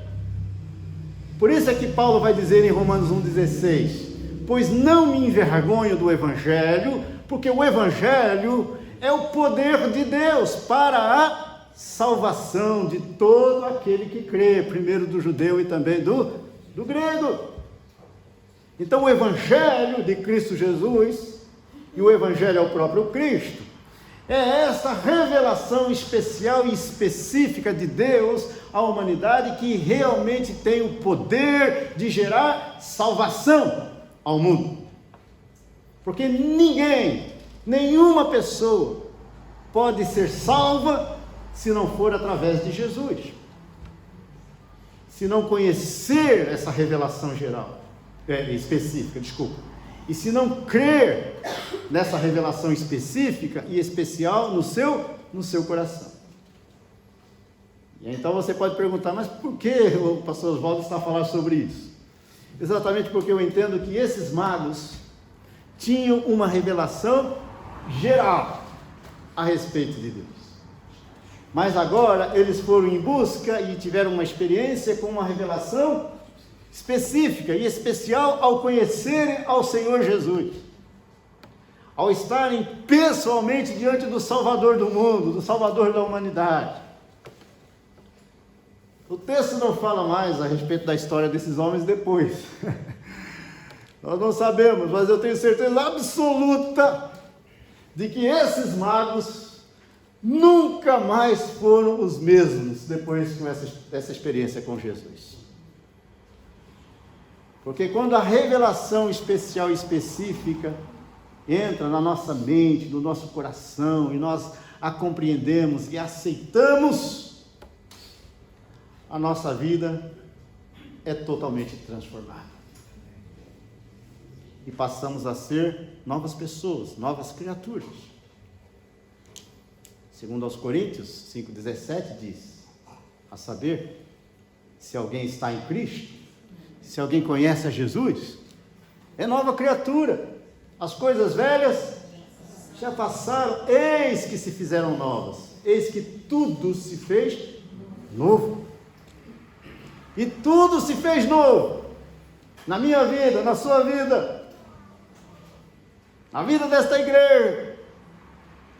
Por isso é que Paulo vai dizer em Romanos 1,16: pois não me envergonho do Evangelho, porque o Evangelho é o poder de Deus para a salvação de todo aquele que crê, primeiro do judeu e também do grego. Então o Evangelho de Cristo Jesus, e o Evangelho é o próprio Cristo, é essa revelação especial e específica de Deus à humanidade, que realmente tem o poder de gerar salvação ao mundo. Porque ninguém, nenhuma pessoa pode ser salva se não for através de Jesus. Se não conhecer essa revelação específica, e se não crer nessa revelação específica e especial no seu coração. E então você pode perguntar, mas por que o pastor Oswaldo está a falar sobre isso? Exatamente porque eu entendo que esses magos tinham uma revelação geral a respeito de Deus. Mas agora eles foram em busca e tiveram uma experiência com uma revelação específica e especial ao conhecerem ao Senhor Jesus, ao estarem pessoalmente diante do Salvador do mundo, do Salvador da humanidade. O texto não fala mais a respeito da história desses homens depois. Nós não sabemos, mas eu tenho certeza absoluta de que esses magos nunca mais foram os mesmos depois com essa experiência com Jesus. Porque quando a revelação especial e específica entra na nossa mente, no nosso coração, e nós a compreendemos e aceitamos, a nossa vida é totalmente transformada. E passamos a ser novas pessoas, novas criaturas. Segundo aos Coríntios 5,17 diz, a saber, se alguém está em Cristo, se alguém conhece a Jesus, é nova criatura. As coisas velhas já passaram, eis que se fizeram novas, eis que tudo se fez novo. E tudo se fez novo, na minha vida, na sua vida, na vida desta igreja,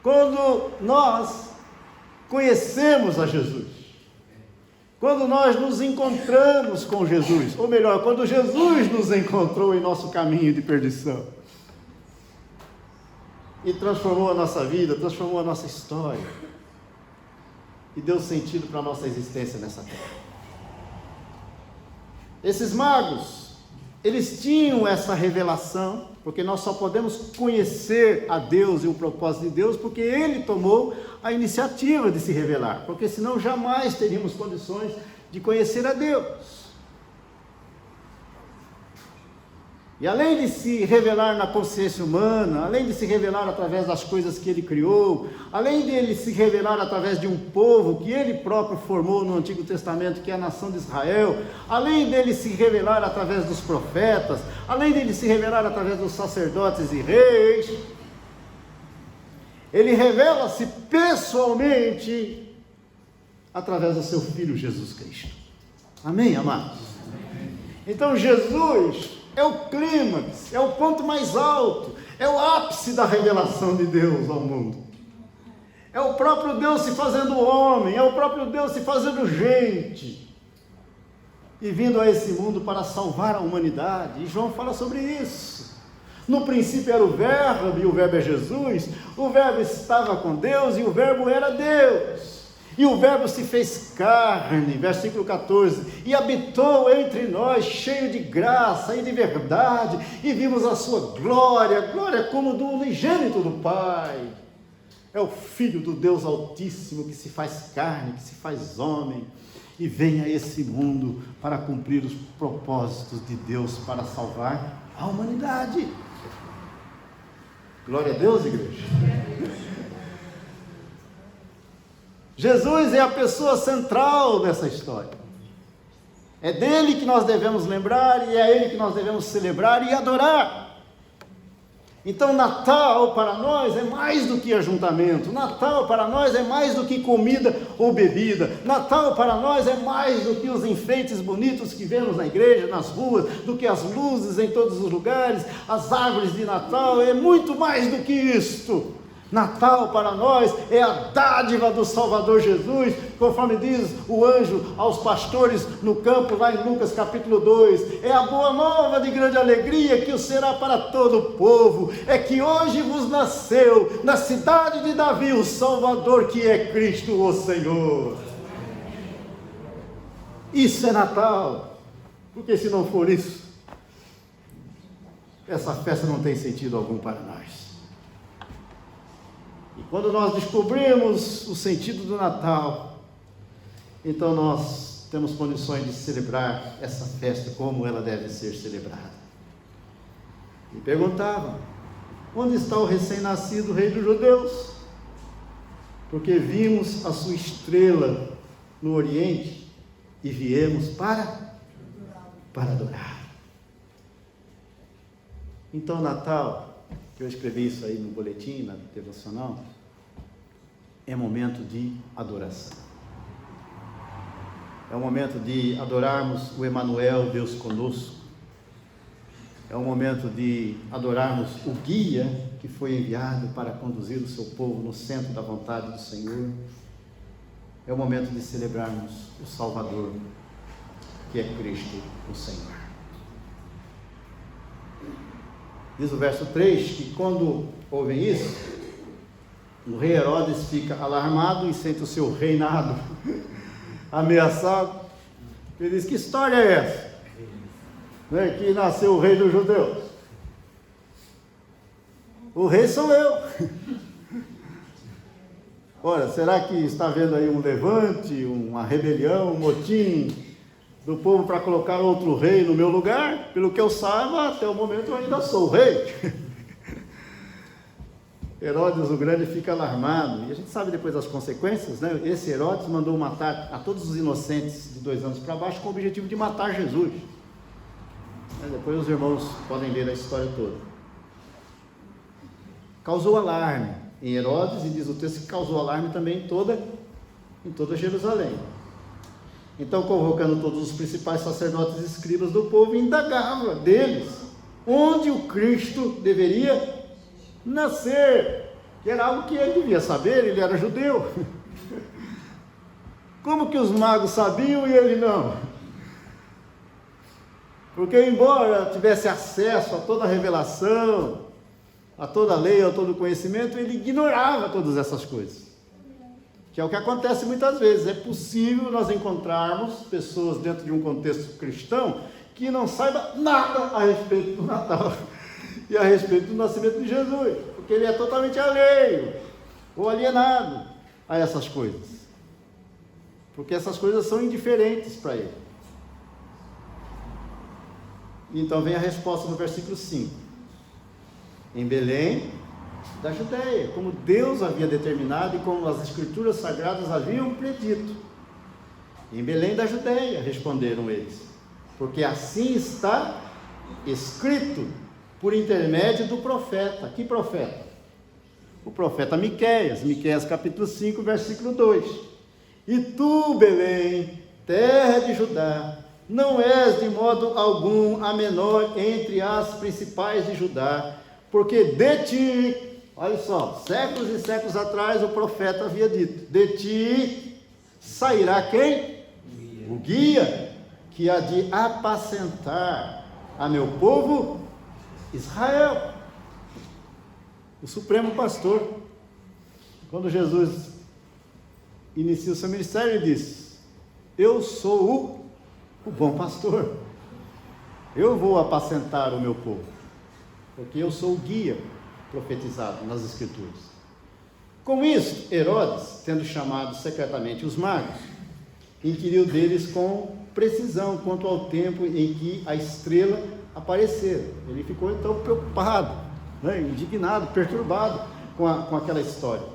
quando nós conhecemos a Jesus, quando nós nos encontramos com Jesus, ou melhor, quando Jesus nos encontrou em nosso caminho de perdição, e transformou a nossa vida, transformou a nossa história, e deu sentido para a nossa existência nessa terra. Esses magos, eles tinham essa revelação, porque nós só podemos conhecer a Deus e o propósito de Deus, porque Ele tomou a iniciativa de se revelar, porque senão jamais teríamos condições de conhecer a Deus. E além de se revelar na consciência humana, além de se revelar através das coisas que Ele criou, além de Ele se revelar através de um povo que Ele próprio formou no Antigo Testamento, que é a nação de Israel, além dele se revelar através dos profetas, além dele se revelar através dos sacerdotes e reis, Ele revela-se pessoalmente através do seu Filho Jesus Cristo. Amém, amados? Então Jesus é o clímax, é o ponto mais alto, é o ápice da revelação de Deus ao mundo. É o próprio Deus se fazendo homem, é o próprio Deus se fazendo gente e vindo a esse mundo para salvar a humanidade. E João fala sobre isso. No princípio era o Verbo, e o Verbo é Jesus. O Verbo estava com Deus e o Verbo era Deus. E o Verbo se fez carne, versículo 14, e habitou entre nós, cheio de graça e de verdade, e vimos a sua glória, glória como do unigênito do Pai. É o Filho do Deus Altíssimo que se faz carne, que se faz homem, e vem a esse mundo para cumprir os propósitos de Deus, para salvar a humanidade. Glória a Deus, igreja. Jesus é a pessoa central dessa história. É dele que nós devemos lembrar, e é ele que nós devemos celebrar e adorar. Então Natal para nós é mais do que ajuntamento, Natal para nós é mais do que comida ou bebida, Natal para nós é mais do que os enfeites bonitos que vemos na igreja, nas ruas, do que as luzes em todos os lugares, as árvores de Natal, é muito mais do que isto. Natal para nós é a dádiva do Salvador Jesus, conforme diz o anjo aos pastores no campo, lá em Lucas capítulo 2, é a boa nova de grande alegria que o será para todo o povo, é que hoje vos nasceu na cidade de Davi o Salvador, que é Cristo o Senhor. Isso é Natal, porque se não for isso, essa festa não tem sentido algum para nós. E quando nós descobrimos o sentido do Natal, então nós temos condições de celebrar essa festa como ela deve ser celebrada. E perguntavam: onde está o recém-nascido rei dos judeus? Porque vimos a sua estrela no Oriente e viemos para adorar. Então Natal, que eu escrevi isso aí no boletim, na devocional, é momento de adoração. É um momento de adorarmos o Emanuel, Deus conosco. É um momento de adorarmos o guia que foi enviado para conduzir o seu povo no centro da vontade do Senhor. É o momento de celebrarmos o Salvador, que é Cristo o Senhor. Diz o verso 3 que quando ouvem isso, o rei Herodes fica alarmado e sente o seu reinado ameaçado. Ele diz: que história é essa? Que nasceu o rei dos judeus. O rei sou eu. Ora, será que está havendo aí um levante, uma rebelião, um motim do povo para colocar outro rei no meu lugar? Pelo que eu saiba, até o momento eu ainda sou o rei. Herodes o Grande fica alarmado, e a gente sabe depois as consequências, né? Esse Herodes mandou matar a todos os inocentes de 2 anos para baixo com o objetivo de matar Jesus. Depois os irmãos podem ler a história toda. Causou alarme em Herodes, e diz o texto que causou alarme também em toda Jerusalém. Então, convocando todos os principais sacerdotes e escribas do povo, indagava deles onde o Cristo deveria nascer, que era algo que ele devia saber, ele era judeu. Como que os magos sabiam e ele não? Porque embora tivesse acesso a toda a revelação, a toda a lei, a todo o conhecimento, ele ignorava todas essas coisas. Que é o que acontece muitas vezes. É possível nós encontrarmos pessoas dentro de um contexto cristão que não saiba nada a respeito do Natal e a respeito do nascimento de Jesus, porque ele é totalmente alheio ou alienado a essas coisas, porque essas coisas são indiferentes para ele. Então vem a resposta no versículo 5: em Belém da Judeia, como Deus havia determinado e como as escrituras sagradas haviam predito. Em Belém da Judeia, responderam eles, porque assim está escrito por intermédio do profeta. Que profeta? o profeta Miqueias, Miqueias capítulo 5, versículo 2. E tu, Belém, terra de Judá, não és de modo algum a menor entre as principais de Judá, porque de ti, olha só, séculos e séculos atrás o profeta havia dito, de ti sairá quem? O guia, que há de apacentar a meu povo Israel. O supremo pastor. Quando Jesus inicia o seu ministério, ele diz: eu sou o bom pastor, eu vou apacentar o meu povo, porque eu sou o guia profetizado nas Escrituras. Com isso, Herodes, tendo chamado secretamente os magos, inquiriu deles com precisão quanto ao tempo em que a estrela aparecera. Ele ficou então preocupado, indignado, perturbado com aquela história.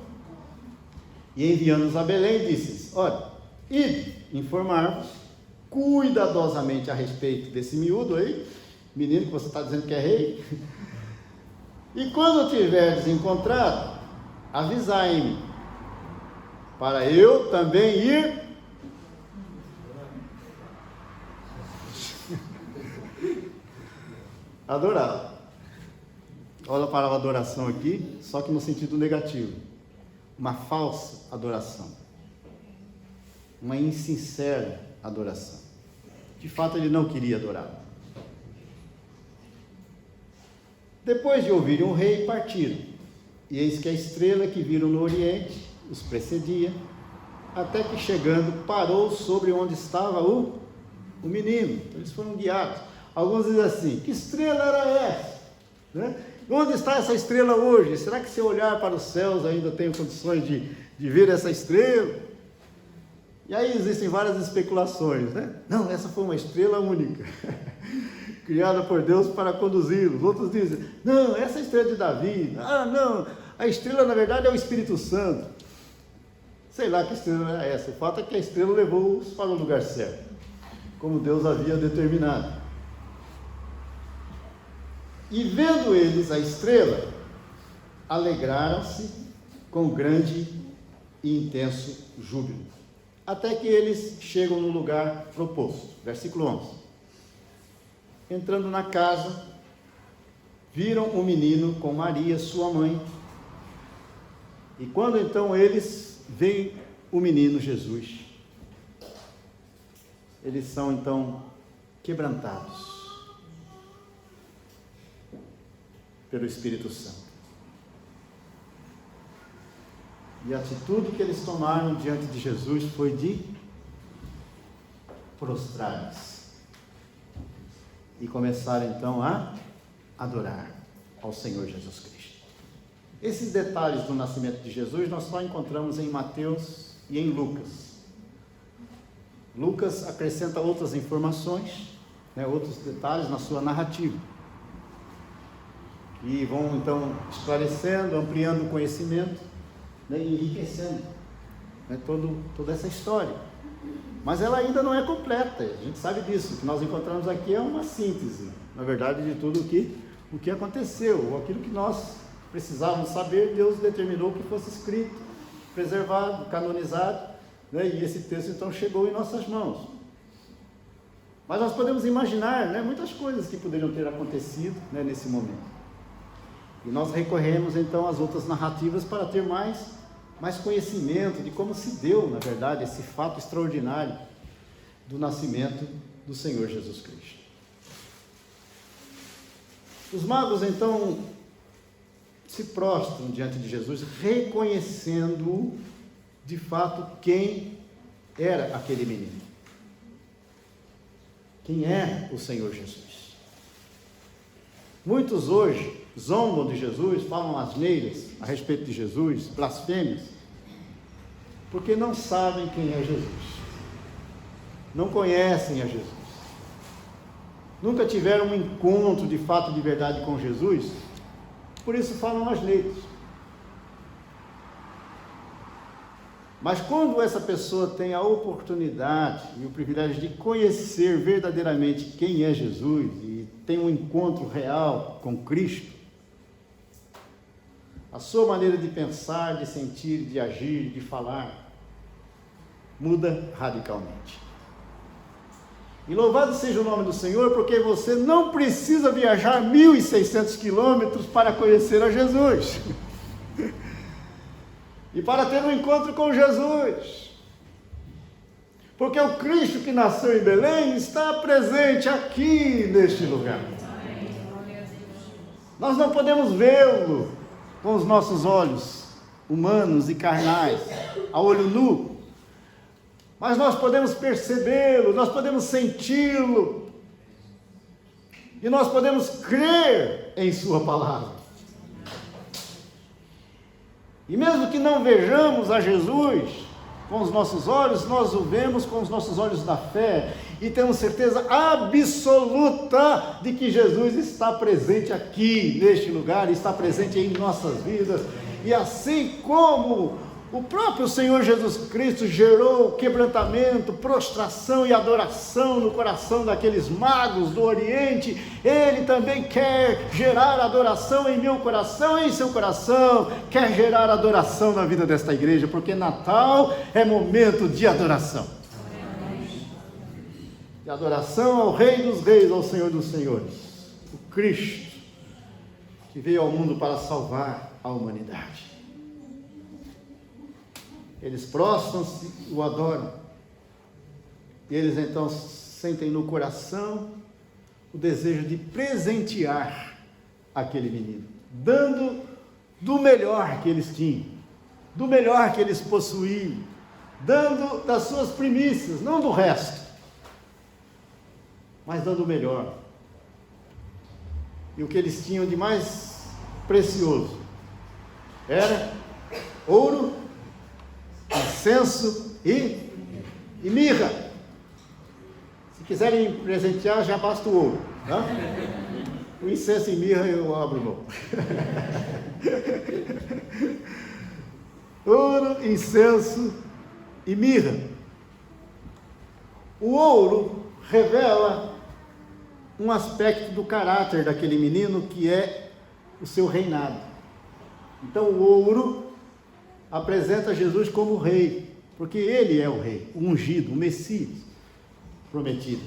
E enviando-os a Belém, disse-lhes: olha, ide informar-vos cuidadosamente a respeito desse miúdo aí, menino que você está dizendo que é rei, e quando o tiverdes encontrado, avisai-me, para eu também ir adorá-lo. Olha a palavra adoração aqui, só que no sentido negativo. Uma falsa adoração. Uma insincera adoração. De fato, ele não queria adorar. Depois de ouvirem o rei, partiram. E eis que a estrela que viram no oriente os precedia, até que chegando, parou sobre onde estava o menino. Então, eles foram guiados. Alguns dizem assim: que estrela era essa? Onde está essa estrela hoje? Será que se eu olhar para os céus ainda tenho condições de ver essa estrela? E aí existem várias especulações, Não, essa foi uma estrela única, criada por Deus para conduzi-los. Outros dizem: não, essa é a estrela de Davi. Não, a estrela na verdade é o Espírito Santo. Sei lá que estrela era essa. O fato é que a estrela levou-os para o lugar certo, como Deus havia determinado. E vendo eles a estrela, alegraram-se com grande e intenso júbilo, até que eles chegam no lugar proposto. Versículo 11. Entrando na casa, viram o menino com Maria, sua mãe. E quando então eles veem o menino Jesus, eles são então quebrantados pelo Espírito Santo. E a atitude que eles tomaram diante de Jesus foi de prostrar-se e começaram então a adorar ao Senhor Jesus Cristo. Esses detalhes do nascimento de Jesus nós só encontramos em Mateus e em Lucas. Lucas acrescenta outras informações, outros detalhes na sua narrativa. E vão então esclarecendo, ampliando o conhecimento, e enriquecendo toda essa história. Mas ela ainda não é completa, a gente sabe disso. O que nós encontramos aqui é uma síntese, na verdade, de tudo o que aconteceu, ou aquilo que nós precisávamos saber. Deus determinou que fosse escrito, preservado, canonizado, e esse texto então chegou em nossas mãos. Mas nós podemos imaginar muitas coisas que poderiam ter acontecido nesse momento. E nós recorremos então às outras narrativas para ter mais conhecimento de como se deu, na verdade, esse fato extraordinário do nascimento do Senhor Jesus Cristo. Os magos então se prostram diante de Jesus, reconhecendo de fato quem era aquele menino. Quem é o Senhor Jesus? Muitos hoje zombam de Jesus, falam asneiras a respeito de Jesus, blasfêmias, porque não sabem quem é Jesus, não conhecem a Jesus, nunca tiveram um encontro de fato, de verdade com Jesus, por isso falam asneiras. Mas quando essa pessoa tem a oportunidade e o privilégio de conhecer verdadeiramente quem é Jesus e tem um encontro real com Cristo, a sua maneira de pensar, de sentir, de agir, de falar, muda radicalmente. E louvado seja o nome do Senhor, porque você não precisa viajar 1.600 quilômetros para conhecer a Jesus. E para ter um encontro com Jesus. Porque o Cristo que nasceu em Belém está presente aqui neste lugar. Nós não podemos vê-lo com os nossos olhos humanos e carnais, a olho nu. Mas nós podemos percebê-lo, nós podemos senti-lo. E nós podemos crer em sua palavra. E mesmo que não vejamos a Jesus com os nossos olhos, nós o vemos com os nossos olhos da fé. E temos certeza absoluta de que Jesus está presente aqui, neste lugar, está presente em nossas vidas. E assim como o próprio Senhor Jesus Cristo gerou quebrantamento, prostração e adoração no coração daqueles magos do Oriente, Ele também quer gerar adoração em meu coração, em seu coração, quer gerar adoração na vida desta igreja, porque Natal é momento de adoração. De adoração ao Rei dos Reis, ao Senhor dos Senhores, o Cristo, que veio ao mundo para salvar a humanidade. Eles prostram-se e o adoram. E eles então sentem no coração o desejo de presentear aquele menino, dando do melhor que eles tinham, do melhor que eles possuíam, dando das suas primícias, não do resto, mas dando o melhor. E o que eles tinham de mais precioso era ouro, incenso e mirra. Se quiserem presentear, já basta o ouro, tá? O incenso e mirra eu abro mão. Ouro, incenso e mirra. O ouro revela um aspecto do caráter daquele menino, que é o seu reinado. Então o ouro apresenta Jesus como rei, porque ele é o rei, o ungido, o Messias prometido,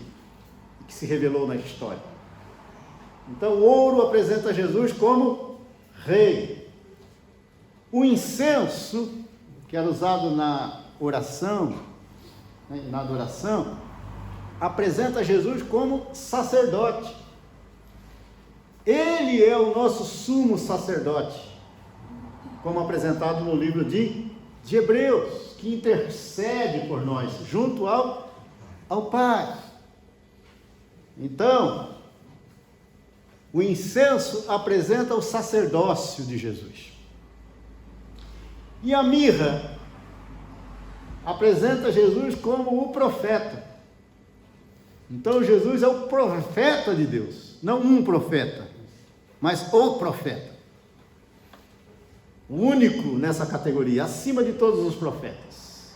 que se revelou na história. Então o ouro apresenta Jesus como rei. O incenso, que era usado na oração, na adoração, apresenta Jesus como sacerdote. Ele é o nosso sumo sacerdote, como apresentado no livro de Hebreus, que intercede por nós, junto ao Pai. Então, o incenso apresenta o sacerdócio de Jesus. E a mirra apresenta Jesus como o profeta. Então Jesus é o profeta de Deus, não um profeta, mas o profeta. O único nessa categoria, acima de todos os profetas,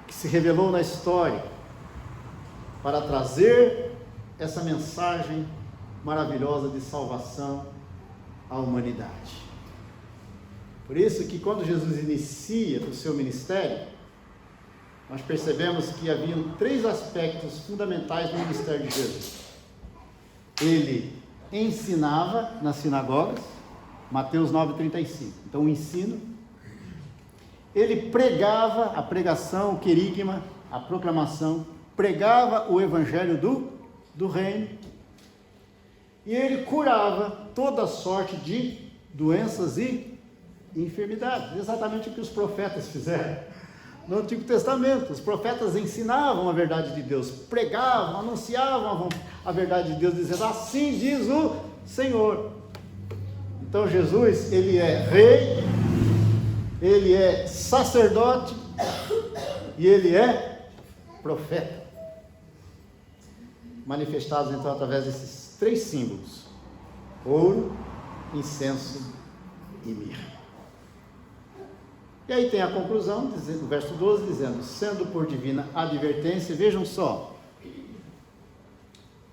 que se revelou na história para trazer essa mensagem maravilhosa de salvação à humanidade. Por isso que quando Jesus inicia o seu ministério, nós percebemos que haviam 3 aspectos fundamentais no ministério de Jesus. Ele ensinava nas sinagogas, Mateus 9,35. Então o ensino. Ele pregava, a pregação, o querigma, a proclamação, pregava o evangelho do reino. E ele curava toda sorte de doenças e enfermidades. Exatamente o que os profetas fizeram no Antigo Testamento. Os profetas ensinavam a verdade de Deus, pregavam, anunciavam a verdade de Deus, dizendo: assim diz o Senhor. Então Jesus, ele é rei, ele é sacerdote e ele é profeta. Manifestados então através desses 3 símbolos: ouro, incenso e mirra. E aí tem a conclusão, no verso 12, dizendo: sendo por divina advertência. Vejam só,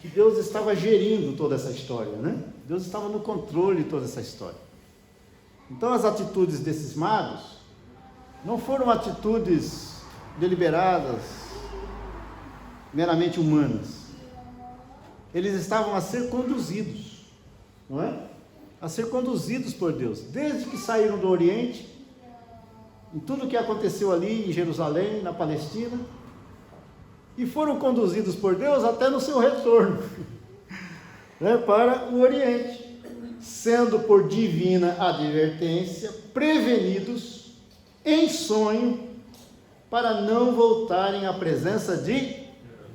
que Deus estava gerindo toda essa história, né? Deus estava no controle de toda essa história. Então as atitudes desses magos não foram atitudes deliberadas, meramente humanas. Eles estavam a ser conduzidos, não é? A ser conduzidos por Deus, desde que saíram do Oriente, em tudo o que aconteceu ali em Jerusalém, na Palestina, e foram conduzidos por Deus até no seu retorno, né, para o Oriente, sendo por divina advertência prevenidos em sonho para não voltarem à presença de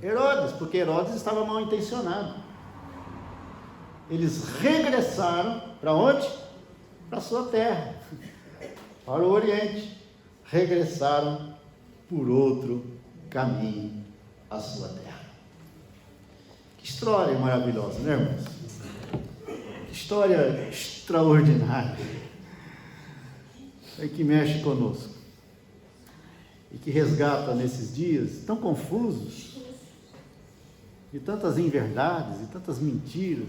Herodes, porque Herodes estava mal intencionado. Eles regressaram para onde? Para a sua terra, para o Oriente. Regressaram por outro caminho à sua terra. Que história maravilhosa, né, irmãos? Que história extraordinária. É que mexe conosco e que resgata nesses dias tão confusos, de tantas inverdades e tantas mentiras,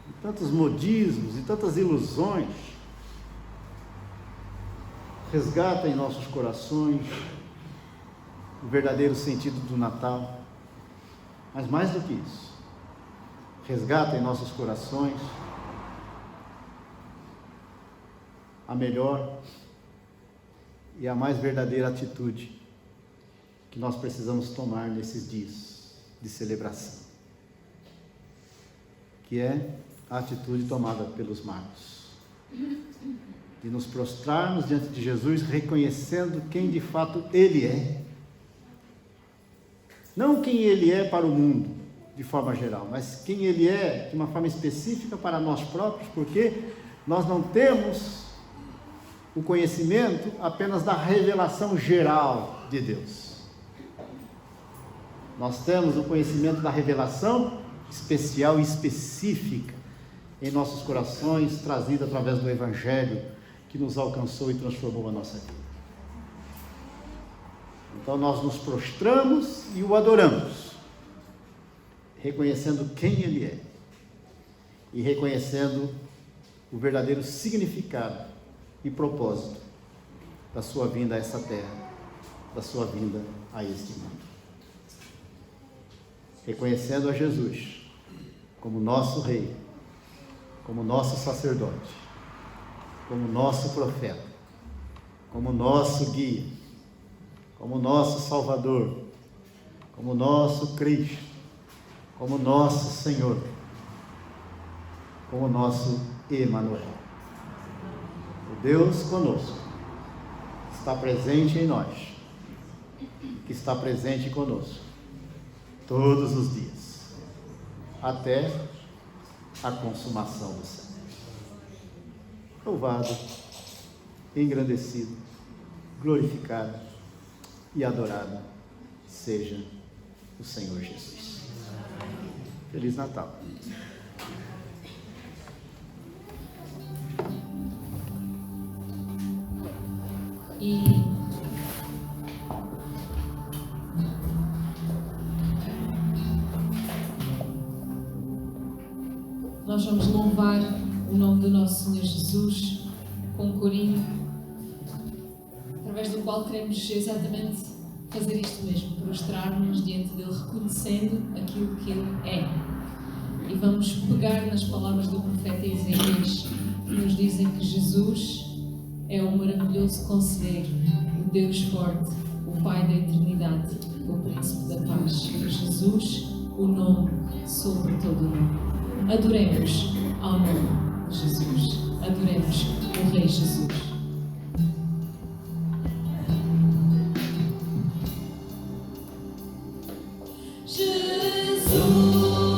e tantos modismos e tantas ilusões. Resgata em nossos corações o verdadeiro sentido do Natal, mas mais do que isso, resgata em nossos corações a melhor e a mais verdadeira atitude que nós precisamos tomar nesses dias de celebração, que é a atitude tomada pelos magos, de nos prostrarmos diante de Jesus, reconhecendo quem de fato Ele é, não quem Ele é para o mundo, de forma geral, mas quem Ele é de uma forma específica para nós próprios, porque nós não temos o conhecimento apenas da revelação geral de Deus. Nós temos o conhecimento da revelação especial e específica em nossos corações, trazida através do Evangelho que nos alcançou e transformou a nossa vida. Então nós nos prostramos e o adoramos, reconhecendo quem Ele é e reconhecendo o verdadeiro significado e propósito da sua vinda a essa terra, da sua vinda a este mundo. Reconhecendo a Jesus como nosso Rei, como nosso sacerdote, como nosso profeta, como nosso guia, como nosso Salvador, como nosso Cristo, como nosso Senhor, como nosso Emanuel. O Deus conosco está presente em nós, que está presente conosco todos os dias, até a consumação do céu. Louvado, engrandecido, glorificado e adorado seja o Senhor Jesus. Feliz Natal. E nós vamos louvar o nome do nosso Senhor Jesus com um corinho, através do qual queremos exatamente fazer isto mesmo, prostrar-nos diante dele, reconhecendo aquilo que ele é. E vamos pegar nas palavras do profeta Isaías, que nos dizem que Jesus é o maravilhoso conselheiro, o Deus forte, o Pai da eternidade, o Príncipe da paz. Jesus, o nome sobre todo o nome. Adoremos ao nome de Jesus. Adoremos o Rei Jesus. Sobre todo nome.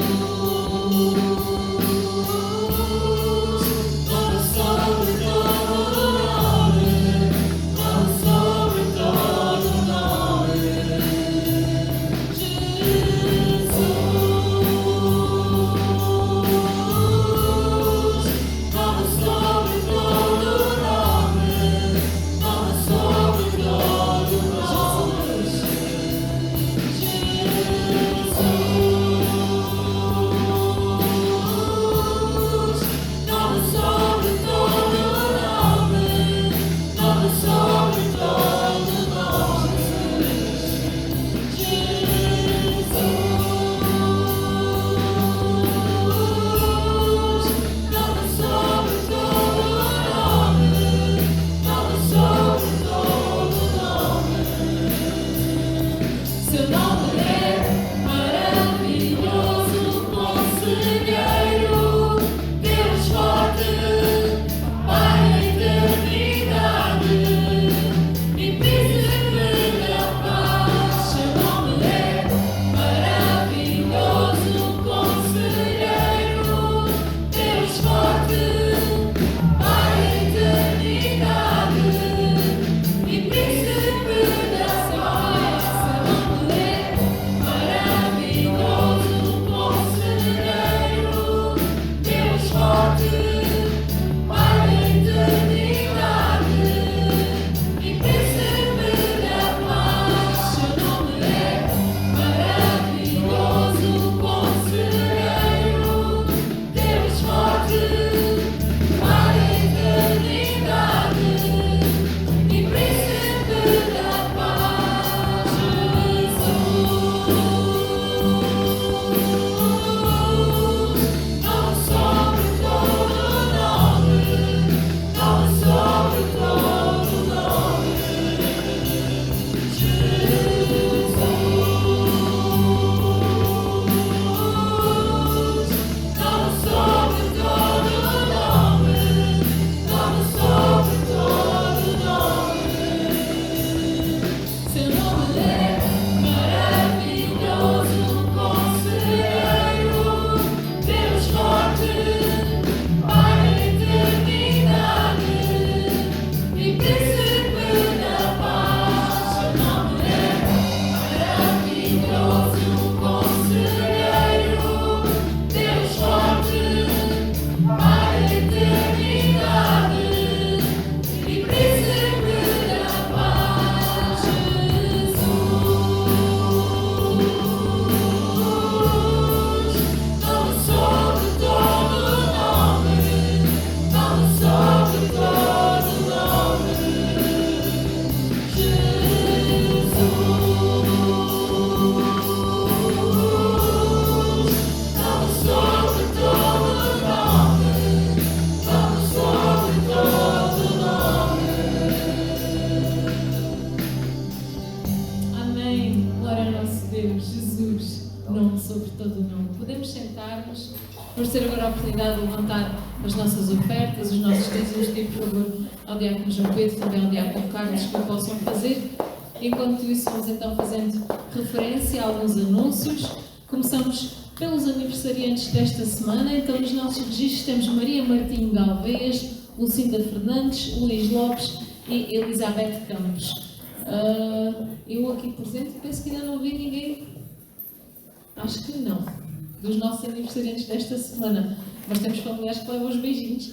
Deus, Jesus, nome sobre todo o nome. Podemos sentar-nos. Vamos ter agora a oportunidade de levantar as nossas ofertas, os nossos dízimos. Pedir, por favor, ao Diácono João Pedro, também ao Diácono Carlos, que o possam fazer. Enquanto isso, vamos então fazendo referência a alguns anúncios. Começamos pelos aniversariantes desta semana. Então, nos nossos registros temos Maria Martinho Galvez, Lucinda Fernandes, Luís Lopes e Elizabeth Campos. Eu aqui presente penso que ainda não vi ninguém, acho que não, dos nossos aniversariantes desta semana, mas temos familiares que levam os beijinhos.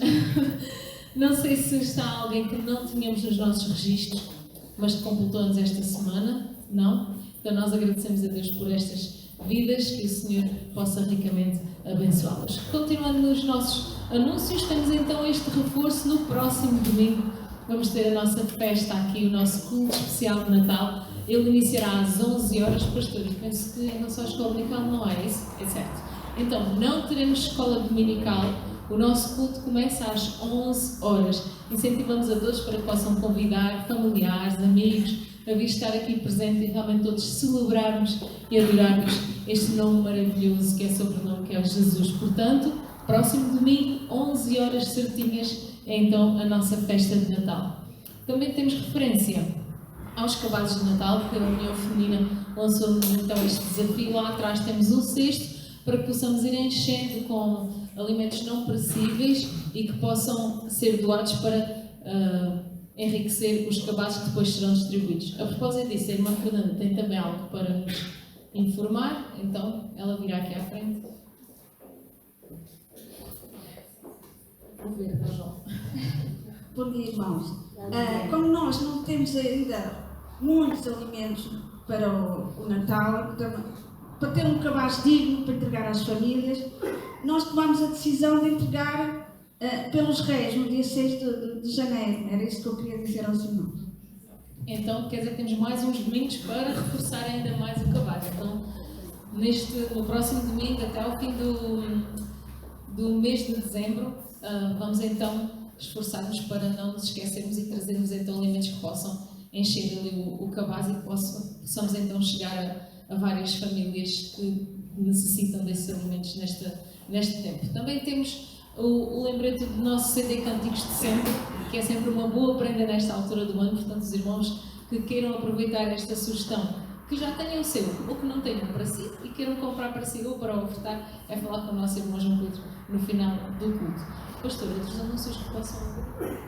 Não sei se está alguém que não tínhamos nos nossos registros, mas que completou-nos esta semana, não? Então nós agradecemos a Deus por estas vidas, que o Senhor possa ricamente abençoá-las. Continuando nos nossos anúncios, temos então este reforço no próximo domingo. Vamos ter a nossa festa aqui, o nosso culto especial de Natal. Ele iniciará às 11 horas, pastores. Penso que em relação à escola dominical não é isso? É certo. Então, não teremos escola dominical. O nosso culto começa às 11 horas. Incentivamos a todos para que possam convidar familiares, amigos, a vir estar aqui presente e realmente todos celebrarmos e adorarmos este nome maravilhoso que é sobre o nome que é Jesus. Portanto, próximo domingo, 11 horas certinhas, é então a nossa festa de Natal. Também temos referência aos cabazes de Natal, que a União Feminina lançou-nos então este desafio. Lá atrás temos um cesto para que possamos ir enchendo com alimentos não perecíveis e que possam ser doados para enriquecer os cabazes que depois serão distribuídos. A propósito disso, a irmã Fernanda tem também algo para nos informar, então ela virá aqui à frente. Bom dia, irmãos. Como nós não temos ainda muitos alimentos para o Natal, para ter um cabaz digno para entregar às famílias, nós tomamos a decisão de entregar pelos Reis no dia 6 de janeiro. Era isso que eu queria dizer aos irmãos. Então, quer dizer que temos mais uns domingos para reforçar ainda mais o cabaz. Então, no próximo domingo, até ao fim do mês de dezembro, vamos então esforçar-nos para não nos esquecermos e trazermos então alimentos que possam encher ali o cabaz e que possamos então chegar a várias famílias que necessitam desses alimentos neste tempo. Também temos o lembrete do nosso CD Cânticos de Sempre, que é sempre uma boa prenda nesta altura do ano. Portanto, os irmãos que queiram aproveitar esta sugestão, que já tenham o seu ou que não tenham para si e queiram comprar para si ou para ofertar, é falar com o nosso irmão João Pedro no final do culto. Pastor, outros anúncios que possam ouvir?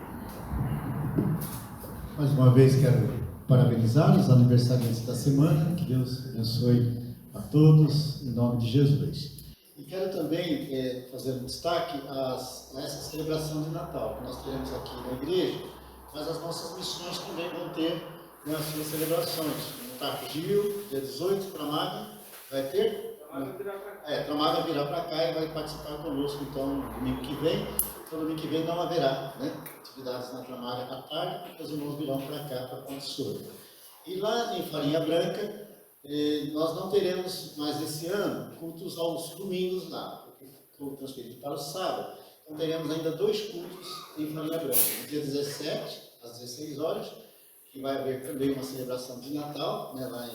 Mais uma vez quero parabenizar os aniversariantes da semana, que Deus abençoe a todos, em nome de Jesus. E quero também fazer um destaque a essa celebração de Natal que nós teremos aqui na igreja, mas as nossas missões também vão ter as suas celebrações. No Targil, dia 18, Tramaga, vai ter? Tramaga virá para cá e vai participar conosco, então, no domingo que vem. Então, domingo que vem não haverá atividades na Tramaga à tarde, porque os irmãos virão para cá, para a Ponte Sul. E lá em Farinha Branca, nós não teremos mais esse ano cultos aos domingos lá, porque foi transferido para o sábado. Então, teremos ainda 2 cultos em Farinha Branca. No dia 17, às 16 horas, que vai haver também uma celebração de Natal, lá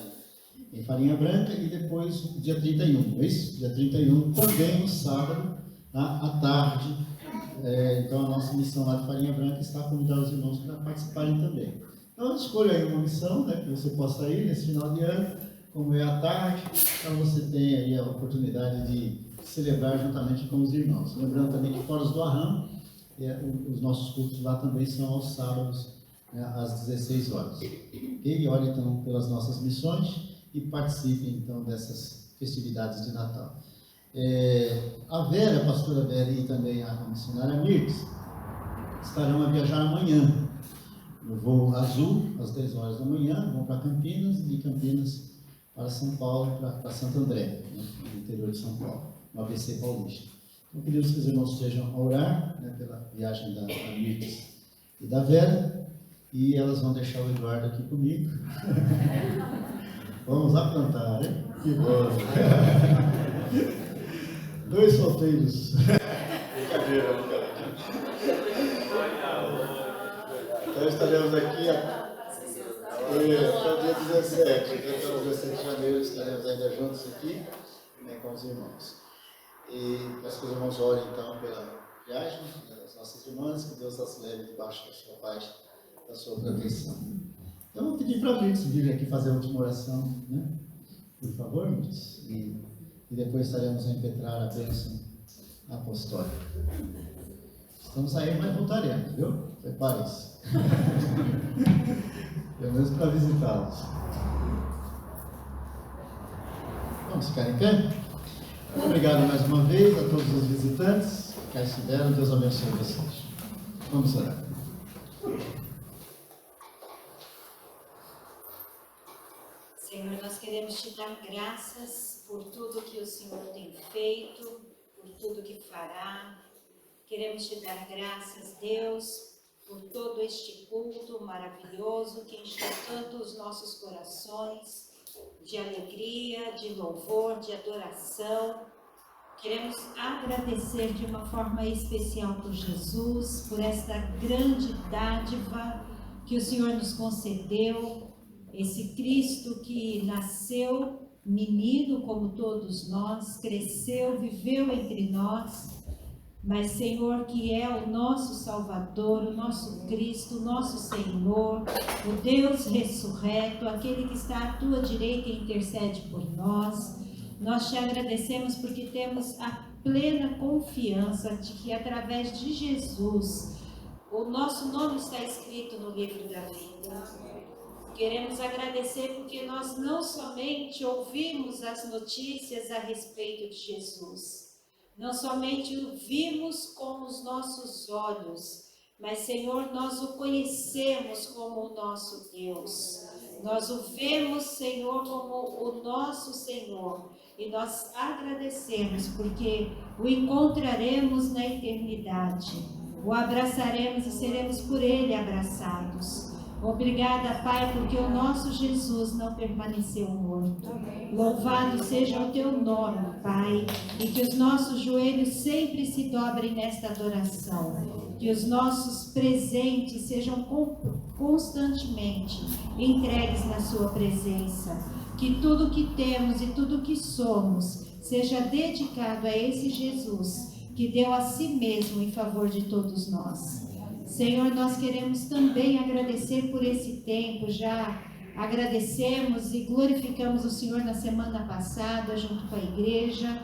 em Farinha Branca, e depois dia 31, é isso? Dia 31, também no sábado, à tarde. Então a nossa missão lá de Farinha Branca está a convidar os irmãos para participarem também. Então escolha aí uma missão, que você possa ir nesse final de ano, como é à tarde, então você tem aí a oportunidade de celebrar juntamente com os irmãos. Lembrando também que Foros do Arram, os nossos cultos lá também são aos sábados, às 16 horas. E ore então pelas nossas missões e participem então dessas festividades de Natal. A Vera, a pastora Vera e também a missionária Mirtes estarão a viajar amanhã no voo azul, às 10 horas da manhã, vão para Campinas e de Campinas para São Paulo, para Santo André, no interior de São Paulo, no ABC Paulista. Então, pedimos que os irmãos estejam a orar pela viagem da Mirtes e da Vera, e elas vão deixar o Eduardo aqui comigo. Vamos aprontar, hein? Que bom! 2 solteiros. Brincadeira, brincadeira. Então estaremos aqui até o dia 17. Até o 17 de janeiro estaremos ainda juntos aqui, né, com os irmãos. E peço que os irmãos orem então pela viagem das nossas irmãs, que Deus as leve debaixo da sua paz, da sua proteção. Então, eu vou pedir para a Mirtz vir aqui fazer a última oração, né? Por favor, Mirtz. E depois estaremos a impetrar a bênção apostólica. Estamos aí, mas voltaremos, viu? Prepare-se. Pelo menos para visitá-los. Vamos ficar em pé? Obrigado mais uma vez a todos os visitantes que cá estiveram. Deus abençoe vocês. Vamos orar. Senhor, nós queremos te dar graças por tudo que o Senhor tem feito, por tudo que fará. Queremos te dar graças, Deus, por todo este culto maravilhoso que encheu tanto os nossos corações de alegria, de louvor, de adoração. Queremos agradecer de uma forma especial por Jesus, por esta grande dádiva que o Senhor nos concedeu, esse Cristo que nasceu menino como todos nós, cresceu, viveu entre nós, mas Senhor, que é o nosso Salvador, o nosso Cristo, o nosso Senhor, o Deus ressurreto, aquele que está à tua direita e intercede por nós. Nós te agradecemos porque temos a plena confiança de que através de Jesus o nosso nome está escrito no livro da vida. Queremos agradecer porque nós não somente ouvimos as notícias a respeito de Jesus, não somente o vimos com os nossos olhos, mas, Senhor, nós o conhecemos como o nosso Deus. Nós o vemos, Senhor, como o nosso Senhor. E nós agradecemos porque o encontraremos na eternidade. O abraçaremos e seremos por Ele abraçados. Obrigada, Pai, porque o nosso Jesus não permaneceu morto. Louvado seja o teu nome, Pai, e que os nossos joelhos sempre se dobrem nesta adoração. Que os nossos presentes sejam constantemente entregues na sua presença. Que tudo que temos e tudo que somos seja dedicado a esse Jesus que deu a si mesmo em favor de todos nós. Senhor, nós queremos também agradecer por esse tempo. Já agradecemos e glorificamos o Senhor na semana passada junto com a igreja,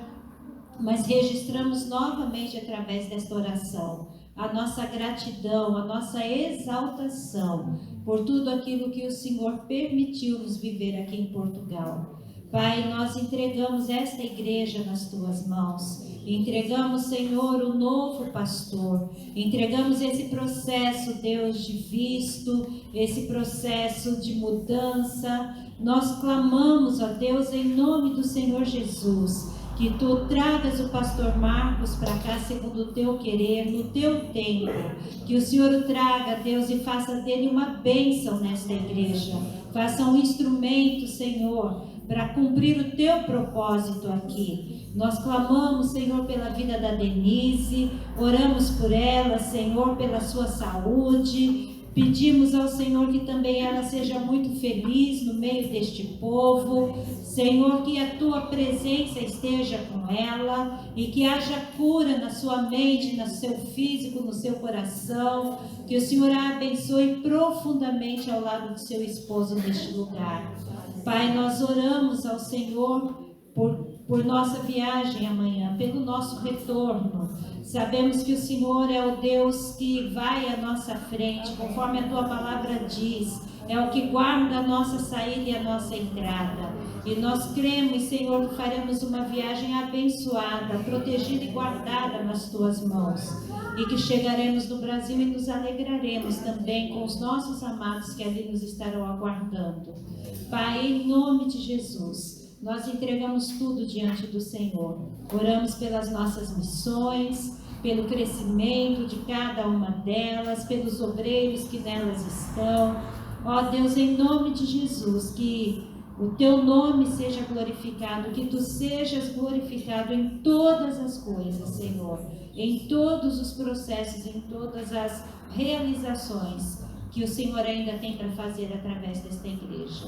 mas registramos novamente através desta oração a nossa gratidão, a nossa exaltação por tudo aquilo que o Senhor permitiu-nos viver aqui em Portugal. Pai, nós entregamos esta igreja nas tuas mãos. Entregamos, Senhor, o novo pastor. Entregamos esse processo, Deus, de visto, esse processo de mudança. Nós clamamos, ó Deus, em nome do Senhor Jesus, que tu tragas o pastor Marcos para cá segundo o teu querer, no teu tempo. Que o Senhor o traga, Deus, e faça dele uma bênção nesta igreja. Faça um instrumento, Senhor, para cumprir o teu propósito aqui. Nós clamamos, Senhor, pela vida da Denise, oramos por ela, Senhor, pela sua saúde. Pedimos ao Senhor que também ela seja muito feliz no meio deste povo. Senhor, que a tua presença esteja com ela e que haja cura na sua mente, no seu físico, no seu coração. Que o Senhor a abençoe profundamente ao lado do seu esposo neste lugar. Pai, nós oramos ao Senhor por nossa viagem amanhã, pelo nosso retorno. Sabemos que o Senhor é o Deus que vai à nossa frente, conforme a tua palavra diz, é o que guarda a nossa saída e a nossa entrada. E nós cremos, Senhor, que faremos uma viagem abençoada, protegida e guardada nas tuas mãos. E que chegaremos no Brasil e nos alegraremos também com os nossos amados que ali nos estarão aguardando. Pai, em nome de Jesus, nós entregamos tudo diante do Senhor. Oramos pelas nossas missões, pelo crescimento de cada uma delas, pelos obreiros que nelas estão. Ó Deus, em nome de Jesus, que o teu nome seja glorificado, que tu sejas glorificado em todas as coisas, Senhor, em todos os processos, em todas as realizações que o Senhor ainda tem para fazer através desta igreja.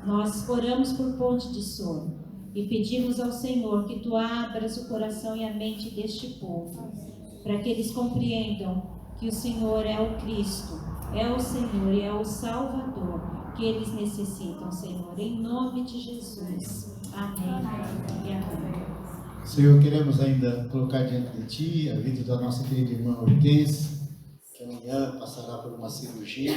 Nós oramos por Ponte de Sono. E pedimos ao Senhor que tu abras o coração e a mente deste povo, para que eles compreendam que o Senhor é o Cristo, é o Senhor e é o Salvador que eles necessitam, Senhor, em nome de Jesus. Amém e amém. Senhor, queremos ainda colocar diante de Ti a vida da nossa querida irmã Hortência, que amanhã passará por uma cirurgia.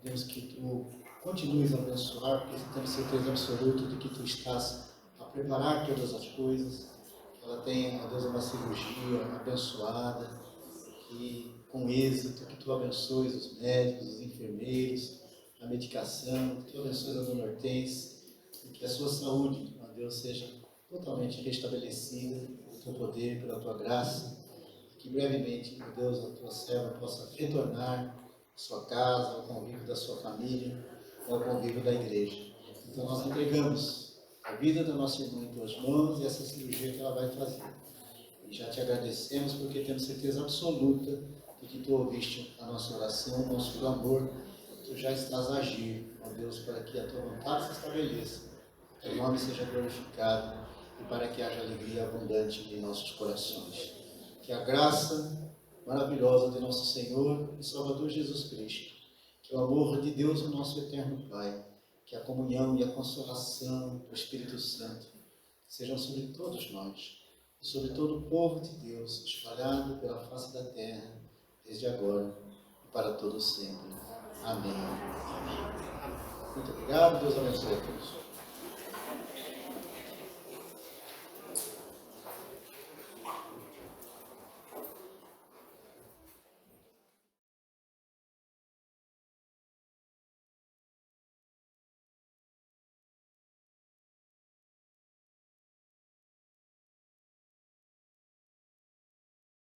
Deus, que Tu continues a abençoar, porque temos certeza absoluta de que Tu estás a preparar todas as coisas, que ela tenha, Deus, uma cirurgia abençoada, que com êxito, que Tu abençoes os médicos, os enfermeiros, a medicação, que Tu abençoes a Dona Hortência, e que a sua saúde, ó Deus, seja totalmente restabelecida pelo Teu poder, pela Tua graça, e que brevemente, ó Deus, a Tua serva possa retornar à sua casa, ao convívio da sua família, ao convívio da igreja. Então nós entregamos a vida da nossa irmã em Tuas mãos e essa cirurgia que ela vai fazer. E já Te agradecemos porque temos certeza absoluta de que Tu ouviste a nossa oração, o nosso clamor, Tu já estás a agir, ó Deus, para que a Tua vontade se estabeleça, que o Teu nome seja glorificado e para que haja alegria abundante em nossos corações. Que a graça maravilhosa de nosso Senhor e Salvador Jesus Cristo, que o amor de Deus, o nosso eterno Pai, que a comunhão e a consolação do Espírito Santo sejam sobre todos nós e sobre todo o povo de Deus espalhado pela face da terra, desde agora e para todo sempre. Amém. Muito obrigado. Deus abençoe a todos.